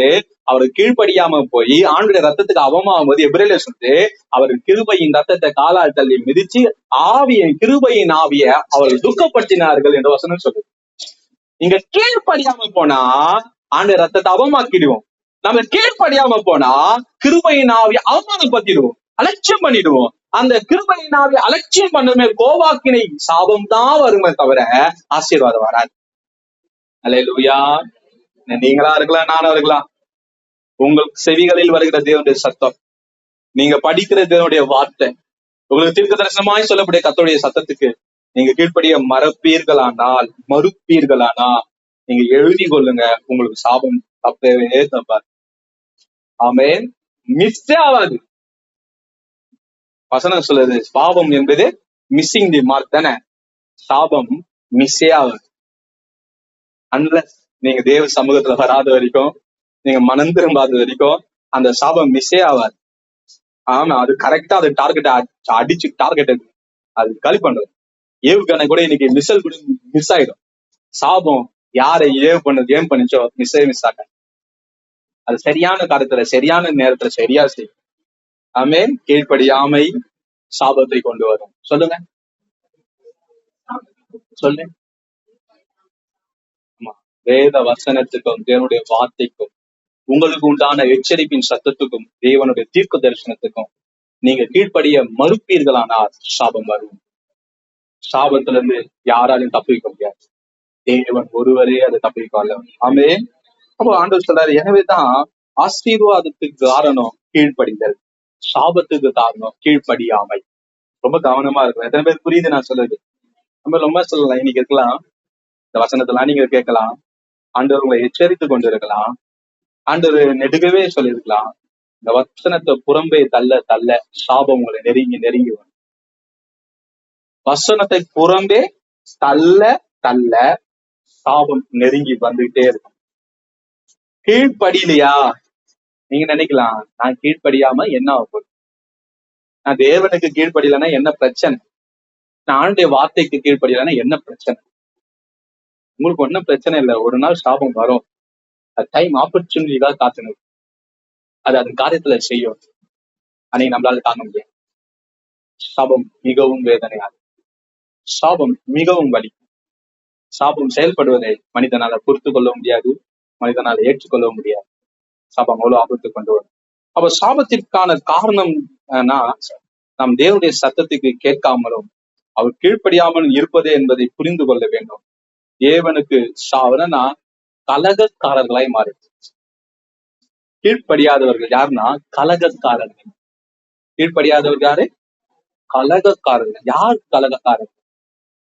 அவரு கீழ்ப்படியாம போய் ஆண்டுடைய ரத்தத்துக்கு அவமாகும் போது எபிரேல சொல்லுது, அவர் கிருபையின் ரத்தத்தை காலால் தள்ளி மிதிச்சு கிருபையின் ஆவிய அவர்கள் துக்கப்படுத்தினார்கள் என்று வசனம் சொல்லுது. நீங்க கீழ்ப்படியாம போனா ஆண்டு ரத்தத்தை அவமாக்கிடுவோம். நம்ம கீழ்ப்படியாம போனா கிருபையின் ஆவிய அவமானப்படுத்திடுவோம், அலட்சியம் பண்ணிடுவோம். அந்த கிருபையின் ஆவிய அலட்சியம் பண்ணுமே கோவாக்கினை சாபம் தான் வருமே தவிர ஆசீர்வாதம் வராது. அல்லேலூயா. நீங்களா இருக்கலாம், நானா இருக்கலாம். உங்கள் செவிகளில் வருகிற தேவனுடைய சத்தம், நீங்க படிக்கிற தேவனுடைய வார்த்தை, உங்களுக்கு தீர்க்க தரிசனமாய் சொல்லக்கூடிய கர்த்தருடைய சத்தத்துக்கு நீங்க கீழ்ப்படிய மறுப்பீர்களானா நீங்க எழுதி கொள்ளுங்க, உங்களுக்கு சாபம் தப்பவே தப்பாது. ஆமென். மிஸ்ஸே ஆகாது. வசனம் சொல்லுது, பாவம் என்பது மிஸ்ஸிங் தி மார்க் தானே, சாபம் மிஸ்ஸே ஆகாது. அன்லஸ் நீங்க தேவ சமூகத்துல வராத வரைக்கும், நீங்க மனம் திரும்பாத வரைக்கும் அந்த சாபம் மிஸ்ஸே ஆகாது. ஆமா, அது கரெக்டா அது அடிச்சு டார்கெட் அது காலி பண்றது. ஏவுக்கான கூட இன்னைக்கு மிஸ்ஸல் கூட மிஸ் ஆயிடும். சாபம் யாரை ஏம் பண்ணிச்சோ மிஸ் ஆக, அது சரியான காலத்துல சரியான நேரத்துல சரியா செய்யும். ஆமென். கீழ்ப்படியாமை சாபத்தை கொண்டு வரும். சொல்லுங்க, சொல்லுங்க. ஆமா, வேத வசனத்துக்கும் தேவனுடைய வார்த்தைக்கும் உங்களுக்கு உண்டான எச்சரிப்பின் சத்தத்துக்கும் தேவனுடைய தீர்க்க தரிசனத்துக்கும் நீங்க கீழ்ப்படிய மறுப்பீர்களானால் சாபம் வரும். சாபத்துல இருந்து யாராலையும் தப்பிக்க முடியாது. தேவன் ஒருவரே அதை தப்பிக்க. ஆமென். அப்போ ஆண்டவர் சொல்றாரு, எனவேதான் ஆசீர்வாதத்துக்கு காரணம் கீழ்ப்படிதல், சாபத்துக்கு காரணம் கீழ்ப்படியாமை. ரொம்ப கவனமா இருக்கும். எத்தனை பேர் புரியுது நான் சொல்றது? நம்ம ரொம்ப சொல்லலாம், இன்னைக்கு இருக்கலாம், இந்த வசனத்தெல்லாம் நீங்க கேட்கலாம், ஆண்டவர் உங்களை எச்சரித்து கொண்டு இருக்கலாம், ஆண்டவர் நெடுகவே சொல்லியிருக்கலாம். இந்த வசனத்தை புறம்பே தள்ள தள்ள சாபம் உங்களை நெருங்கி நெருங்கி வரும். வசனத்தை புறம்பே தள்ள தள்ள சாபம் நெருங்கி வந்துகிட்டே இருக்கும். கீழ்ப்படியிலையா, நீங்க நினைக்கலாம் நான் கீழ்ப்படியாம என்ன ஆகும், நான் தேவனுக்கு கீழ்ப்படியலைன்னா என்ன பிரச்சனை? நான் ஆண்டுடைய வார்த்தைக்கு கீழ்ப்படியலைன்னா என்ன பிரச்சனை? உங்களுக்கு ஒன்றும் பிரச்சனை இல்லை. ஒரு நாள் சாபம் வரும். அது டைம் ஆப்பர்ச்சுனிட்டிக்காக காத்துணும். அது காரியத்துல செய்யும். அன்னைக்கு நம்மளால தாங்க முடியாது. சாபம் மிகவும் வேதனையாது. சாபம் மிகவும் வலி. சாபம் செயல்படுவதை மனிதனால பொறுத்து கொள்ள முடியாது, மனிதனால ஏற்றுக்கொள்ள முடியாது. சாபம் அவ்வளவு ஆபத்து கொண்டு வரும். அப்ப சாபத்திற்கான காரணம் நாம் தேவனுடைய சத்தத்துக்கு கேட்காமலும் அவர் கீழ்ப்படியாமலும் இருப்பதே என்பதை புரிந்து கொள்ள வேண்டும். தேவனுக்கு சாவனா கலகக்காரர்களாய் மாறி. கீழ்ப்படியாதவர்கள் யாருன்னா கலகக்காரர்கள். கீழ்ப்படியாதவர்கள் யாரு? கலகக்காரர்கள். யார் கலகக்காரர்கள்?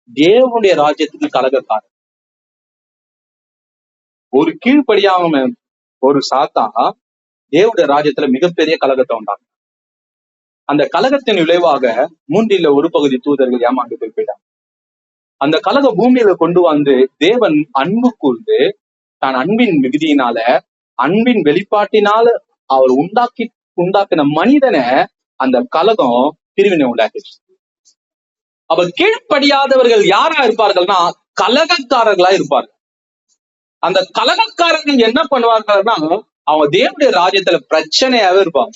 தேவனுடைய ராஜ்யத்துக்கு கலகக்காரர். ஒரு கீழ்ப்படியாம ஒரு சாத்தா தேவனுடைய ராஜ்யத்துல மிகப்பெரிய கலகத்தை உண்டாங்க. அந்த கலகத்தின் விளைவாக 1/3 பகுதி தூதர்கள் ஏமாந்து போயிட்டாங்க. அந்த கலக பூமியில கொண்டு வந்து தேவன் அன்பு கூர்ந்து தான் அன்பின் மிகுதியினால, அன்பின் வெளிப்பாட்டினால அவர் உண்டாக்கின மனிதனை அந்த கலகம் பிரிவினை உண்டாக்கிச்சு. அப்ப கீழ்ப்படியாதவர்கள் யாரா இருப்பார்கள்னா கலகக்காரர்களா இருப்பார்கள். அந்த கலகக்காரர்கள் என்ன பண்ணுவார்கள்னா அவங்க தேவனுடைய ராஜ்யத்துல பிரச்சனையாவே இருப்பாங்க.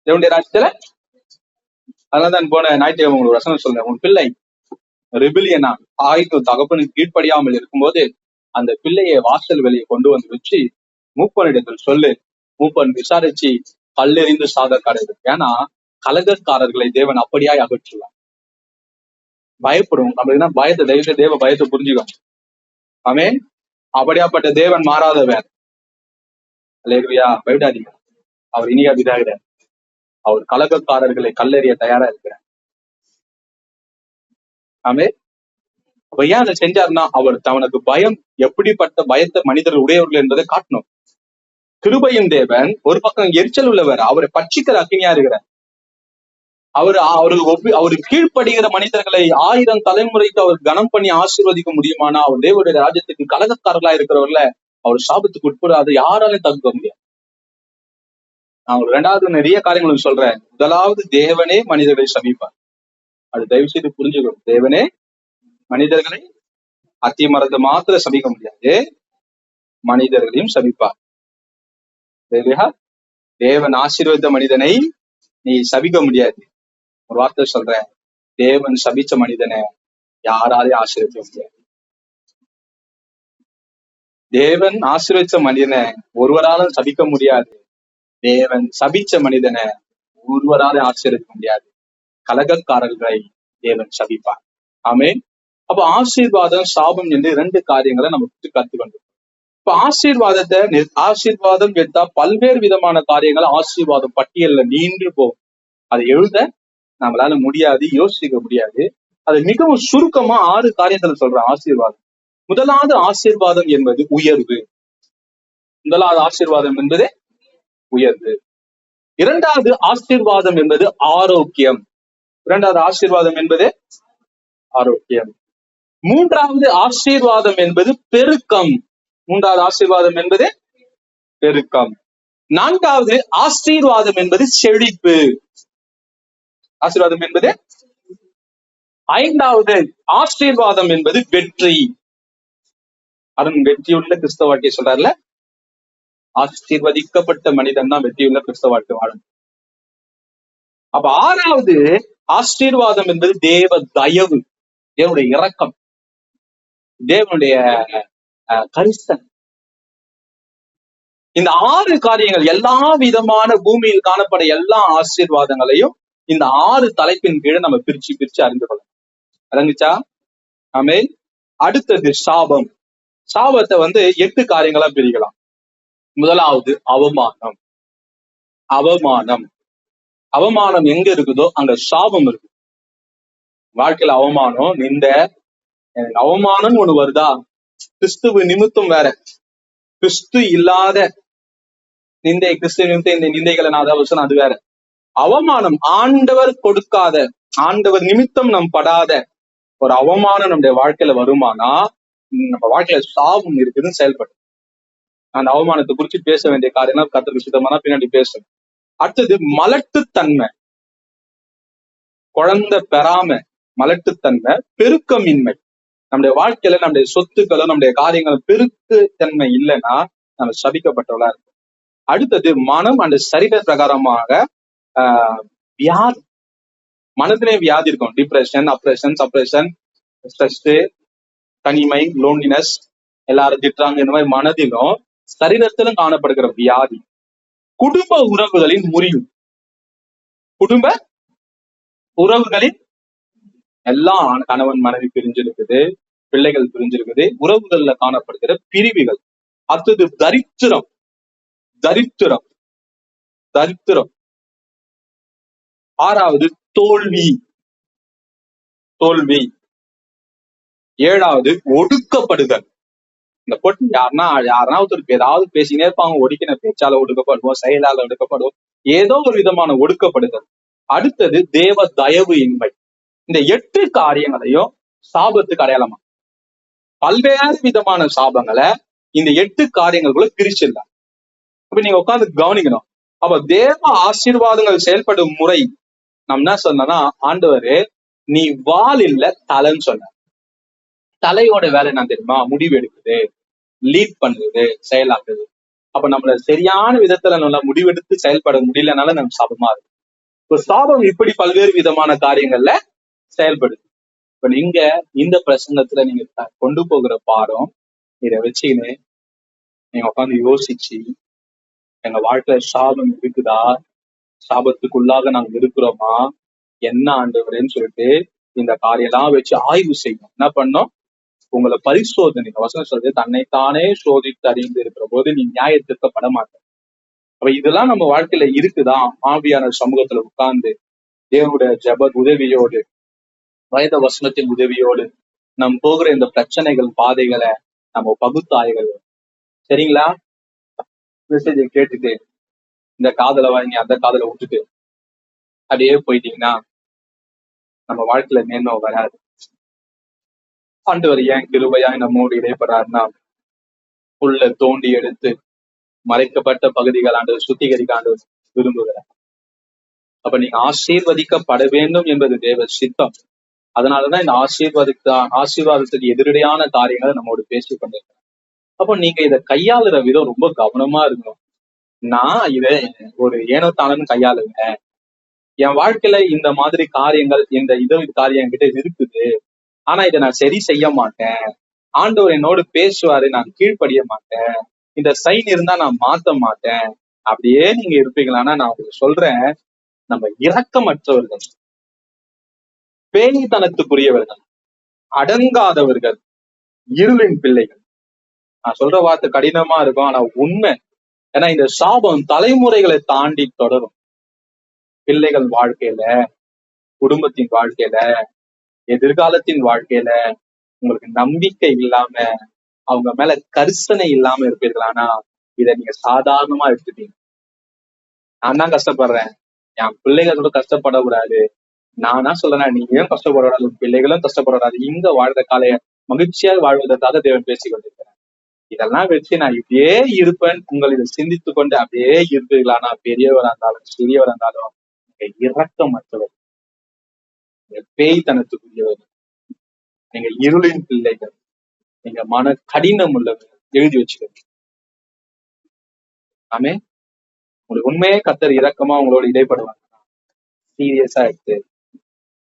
தேவனுடைய ராஜ்யத்துல. அதனாலதான் போன ஞாயிற்றுக்கிழமை உங்களுக்கு வசனம் சொல்றேன். உன் பிள்ளை ரெபிலியனா ஆயுத தகப்பனுக்கு கீழ்ப்படியாமல் இருக்கும்போது அந்த பிள்ளையை வாசல் வெளியே கொண்டு வந்து வச்சு மூப்பனிடத்தில் சொல்லு, மூப்பன் விசாரிச்சு கல்லெறிந்து சாக கடவுள். ஏன்னா கலகக்காரர்களை தேவன் அப்படியாய் அகற்றுவார். பயப்படும் அப்படின்னா பயத்தை தயவுசெய்து தேவ பயத்தை புரிஞ்சுக்கணும். ஆமென். அப்படியாப்பட்ட தேவன் மாறாதவர். அல்லேலூயா. பயப்படாதீங்க. அவர் இனியா விதாகிறார். அவர் கலகக்காரர்களை கல்லெறிய தயாரா இருக்கிறார். ஆமென். அப்ப ஏன் அதை செஞ்சாருன்னா அவர் தனக்கு பயம், எப்படிப்பட்ட பயத்தை மனிதர்கள் உடையவர்கள் என்பதை காட்டணும். கிருபையின் தேவன் ஒரு பக்கம் எரிச்சல் உள்ளவர், அவரை பட்சிக்கிற அக்கினியா இருக்கிறார். அவருக்கு கீழ்ப்படுகிற மனிதர்களை 1000 தலைமுறைக்கு அவர் கனம் பண்ணி ஆசீர்வதிக்க முடியுமானா அவர் தேவனுடைய ராஜ்யத்துக்கு கலகக்காரர்களா இருக்கிறவர்ல அவர் சாபத்துக்கு உட்படாது யாராலையும் தடுக்க முடியாது. நான் ஒரு 2வது நிறைய காரியங்களும் சொல்றேன். முதலாவது தேவனே மனிதர்களை சபிப்பார். அது தயவு செய்து புரிஞ்சுக்கணும். தேவனே மனிதர்களை அத்தி மரத்தை மாத்திர சபிக்க முடியாது, மனிதர்களையும் சபிப்பார். தேவன் ஆசீர்வதித்த மனிதனை நீ சபிக்க முடியாது. ஒரு வார்த்தை சொல்றேன், தேவன் சபிச்ச மனிதனை யாராலையும் ஆசீர்வதிக்க முடியாது. தேவன் ஆசீர்வதிச்ச மனிதனை ஒருவராலும் சபிக்க முடியாது. தேவன் சபிச்ச மனிதனை ஒருவராலும் ஆசீர்வதிக்க முடியாது. கலகக்காரர்களை தேவன் சபிப்பார். ஆமென். அப்ப ஆசீர்வாதம் சாபம் என்று 2 காரியங்களை நமக்கு கத்துக்கொண்டு. இப்ப ஆசீர்வாதம் எடுத்தா பல்வேறு விதமான காரியங்கள் ஆசீர்வாதம் பட்டியல்ல நீண்டு போகும். அதை எழுத நம்மளால முடியாது, யோசிக்க முடியாது. அது மிகவும் சுருக்கமா 6 காரியத்துல சொல்றேன். ஆசீர்வாதம். முதலாவது ஆசீர்வாதம் என்பது உயர்வு. முதலாவது ஆசீர்வாதம் என்பது உயர்வு. 2வது ஆசீர்வாதம் என்பது ஆரோக்கியம். 2வது ஆசீர்வாதம் என்பது ஆரோக்கியம். 3வது ஆசீர்வாதம் என்பது பெருக்கம். 3வது ஆசீர்வாதம் என்பது பெருக்கம். 4வது ஆசீர்வாதம் என்பது செழிப்பு. ஆசீர்வாதம் என்பது. 5வது ஆசீர்வாதம் என்பது வெற்றி. அருண் வெற்றியுள்ள கிறிஸ்தவ வாழ்க்கை சொல்றாருல, ஆசீர்வதிக்கப்பட்ட மனிதன் தான் வெற்றியுள்ள கிறிஸ்தவ வாழ்க்கை வாழும். அப்ப 6வது ஆசீர்வாதம் என்பது தேவ தயவு, தேவனுடைய இரக்கம், தேவனுடைய கரிசன். இந்த 6 காரியங்கள் எல்லா விதமான பூமியில் காணப்பட எல்லா ஆசீர்வாதங்களையும் இந்த 6 தலைப்பின் கீழே நம்ம பிரிச்சு அறிந்து கொள்ளலாம். அடங்குச்சா? ஆமென். அடுத்தது சாபம். சாபத்தை 8 காரியங்களா பிரிக்கலாம். முதலாவது அவமானம். அவமானம் எங்க இருக்குதோ அங்க சாபம் இருக்கு. வாழ்க்கையில அவமானம், நிந்த, அவமானம் ஒண்ணு வருதா, கிறிஸ்துவ நிமித்தம் வேற, கிறிஸ்து இல்லாத நிந்தை, கிறிஸ்துவ நிமித்தம் இந்த நிந்தைகளை நான் அதாவது அது வேற. அவமானம் ஆண்டவர் கொடுக்காத, ஆண்டவர் நிமித்தம் நம் படாத ஒரு அவமானம் நம்முடைய வாழ்க்கையில வருமானா நம்ம வாழ்க்கையில சாபம் இருக்குதுன்னு செயல்படும். அந்த அவமானத்தை குறிச்சு பேச வேண்டிய காரியம் கர்த்தருக்கு சுத்தமான பின்னாடி பேசணும். அடுத்தது மலட்டுத்தன்மை, குழந்தை பெறாம மலட்டுத்தன்மை, பெருக்கமின்மை. நம்முடைய வாழ்க்கையில நம்முடைய சொத்துக்களும் நம்முடைய காரியங்களும் பெருக்கு தன்மை இல்லைன்னா நம்ம சபிக்கப்பட்டவளா இருக்கும். அடுத்தது மனம் அந்த சரீர பிரகாரமாக வியாதி, மனதிலே வியாதி இருக்கும். டிப்ரெஷன், அப்ரெஷன், சப்ரெஷன், ஸ்ட்ரெஸ், தனிமை, லோன்லினஸ், எல்லாரும் திட்டுறாங்க, இந்த மாதிரி மனதிலும் சரீரத்திலும் காணப்படுகிற வியாதி. குடும்ப உறவுகளின் முறிவு, குடும்ப உறவுகளின் எல்லாம் கணவன் மனைவி பிரிஞ்சிருக்குது, பிள்ளைகள் பிரிஞ்சிருக்குது, உறவுகள்ல காணப்படுகிற பிரிவுகள். அடுத்தது தரித்திரம், தரித்திரம், தரித்திரம். ஆறாவது தோல்வி, தோல்வி. ஏழாவது ஒடுக்கப்படுதல். இந்த பொட்டு யாருன்னா ஒருத்தருக்கு ஏதாவது பேசினே இருப்பாங்க, ஒடுக்கின பேச்சால ஒடுக்கப்படுவோம், செயலால ஒடுக்கப்படுவோம், ஏதோ ஒரு விதமான ஒடுக்கப்படுதல். அடுத்தது தேவ தயவு இன்மை. இந்த 8 காரியங்களையும் சாபத்துக்கு அடையாளமா, பல்வேறு விதமான சாபங்களை இந்த 8 காரியங்களுக்குள்ள பிரிச்சிடலாம். அப்ப நீங்க உட்காந்து கவனிக்கணும். அப்ப தேவ ஆசீர்வாதங்கள் செயல்படும் முறை நம்ம என்ன சொன்னா, ஆண்டவர் நீ வால் இல்ல தலைன்னு சொன்ன. தலையோட வேலை என்ன தெரியுமா? முடிவு எடுக்குது, லீட் பண்ணுது, செயலாக்குது. அப்ப நம்மள சரியான விதத்துல நல்லா முடிவெடுத்து செயல்பட முடியலனால நம்ம சாபமா இருக்கு. இப்போ சாபம் இப்படி பல்வேறு விதமான காரியங்கள்ல செயல்படுது. இப்ப நீங்க இந்த பிரசங்கத்துல நீங்க கொண்டு போகிற பாடம் இதை வச்சுக்கின்னு நீங்க உட்காந்து யோசிச்சு, எங்க வாழ்க்கையில சாபம் இருக்குதா, சாபத்துக்குள்ளாக நாங்க இருக்கிறோமா, என்ன ஆண்டவரேன்னு சொல்லிட்டு இந்த காரியெல்லாம் வச்சு ஆய்வு செய்யணும். என்ன பண்ணோம்? உங்களை பரிசோதனை, வசனம் சொல்றது தன்னைத்தானே சோதித்து அறிந்து இருக்கிற போது நீ நியாயத்திற்கப்பட மாட்டேன். அப்ப இதெல்லாம் நம்ம வாழ்க்கையில இருக்குதா? ஆவியான சமூகத்துல உட்கார்ந்து தேவனுடைய ஜெப உதவியோடு, வேத வசனத்தின் உதவியோடு நம்ம போகிற இந்த பிரச்சனைகள் பாதைகளை நம்ம பகுத்தாய்கள். சரிங்களா? மெசேஜை கேட்டுட்டு இந்த காதலை வாங்கி அந்த காதலை விட்டுட்டு அப்படியே போயிட்டீங்கன்னா நம்ம வாழ்க்கையில மேன்மை வராது. ஆண்டவர் ஏன் கிருபையாய் நம்மோடு இடைப்படுறாருன்னா, உள்ள தோண்டி எடுத்து மறைக்கப்பட்ட பகுதிகள் ஆண்டவர் சுத்திகரிக்க ஆண்டவர் விரும்புகிறார். அப்ப நீங்க ஆசீர்வதிக்கப்பட வேண்டும் என்பது தேவ சித்தம். அதனாலதான் இந்த ஆசீர்வாதத்துக்கு எதிரடையான காரியங்களை நம்மோடு பேசிக் கொண்டிருக்கிறோம். அப்போ நீங்க இதை கையாளுற விதம் ரொம்ப கவனமா இருக்கணும். நான் இதை ஒரு ஏனோ தானன்னு கையாளுங்க. என் வாழ்க்கையில இந்த மாதிரி காரியங்கள், இந்த காரியம் என்கிட்ட இருக்குது, ஆனா இதை நான் சரி செய்ய மாட்டேன். ஆண்டவர் என்னோடு பேசுவாரு, நான் கீழ்ப்படிய மாட்டேன். இந்த சைன் இருந்தா நான் மாத்த மாட்டேன். அப்படியே நீங்க இருப்பீங்களான்னா நான் உங்களுக்கு சொல்றேன், நம்ம இரக்கமற்றவர்கள், பேய்த்தனத்துக்குரியவர்கள், அடங்காதவர்கள், இருளின் பிள்ளைகள். நான் சொல்ற வார்த்தை கடினமா இருக்கும், ஆனா உண்மை. ஏன்னா இந்த சாபம் தலைமுறைகளை தாண்டி தொடரும். பிள்ளைகள் வாழ்க்கையில, குடும்பத்தின் வாழ்க்கையில, எதிர்காலத்தின் வாழ்க்கையில உங்களுக்கு நம்பிக்கை இல்லாம, அவங்க மேல கரிசனை இல்லாம இருப்பீர்களானா இதை நீங்க சாதாரணமா எடுத்துட்டீங்க. நான் தான் கஷ்டப்படுறேன், என் பிள்ளைகளோட கஷ்டப்படக்கூடாது, நானா சொல்றேன், நீங்களும் கஷ்டப்படக்கூடாது, பிள்ளைகளும் கஷ்டப்படக்கூடாது, இங்க வாழ்ற காலைய மகிழ்ச்சியாக வாழ்வதற்காக தேவன் பேசிக் கொண்டிருக்கிறேன். இதெல்லாம் வச்சு நான் இப்படியே இருப்பேன், உங்கள் இதை சிந்தித்து கொண்டு அப்படியே இருப்பீர்களானா பெரியவரா இருந்தாலும் சிறியவரா இருந்தாலும் இரக்கமற்றவர், பேய்த்தனத்துக்குரியவர், நீங்க இருளின் பிள்ளைகள், நீங்க மன கடினம் உள்ளவர். எழுதி வச்சுக்கோங்க. ஆமே. உங்களுக்கு உண்மையே கர்த்தர் இரக்கமா உங்களோட இடைப்படுவாங்க. சீரியஸா எடுத்து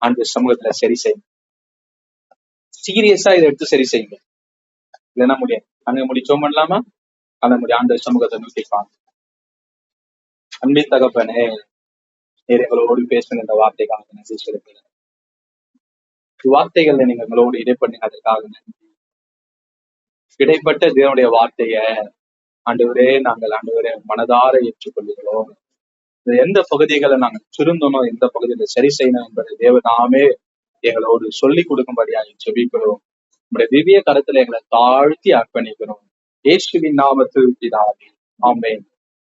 அந்த சமூகத்துல சரி செய்யுங்க. சீரியஸா இதை எடுத்து சரி செய்யுங்க. இல்லைன்னா முடியாது. அங்க முடிச்சோம் பண்ணலாமா? அந்த முடி ஆண்டு சமூகத்தை நோக்கிப்பாங்க. அன்பின் தகப்பனே, எங்களோடு பேசுன இந்த வார்த்தைக்காக நன்றி செலுத்துகிறேன். வார்த்தைகள்ல நீங்க எங்களோடு இடைப்பண்ணீங்க, அதற்காக நன்றி. இடைப்பட்ட தேவனுடைய வார்த்தைய ஆண்டவரே நாங்கள் ஆண்டவரே மனதார ஏற்றுக்கொள்கிறோம். எந்த பகுதிகளை நாங்கள் சுருந்தோம், எந்த பகுதியில சரி செய்யணும் என்பதை தேவனாமே எங்களோடு சொல்லிக் கொடுக்கும்படியாக ஜெபிக்கிறோம். உங்களுடைய திவ்ய கருத்துல எங்களை தாழ்த்தி அர்ப்பணிக்கிறோம். இயேசுவின் நாமத்தில் பிதாவே, ஆமென்.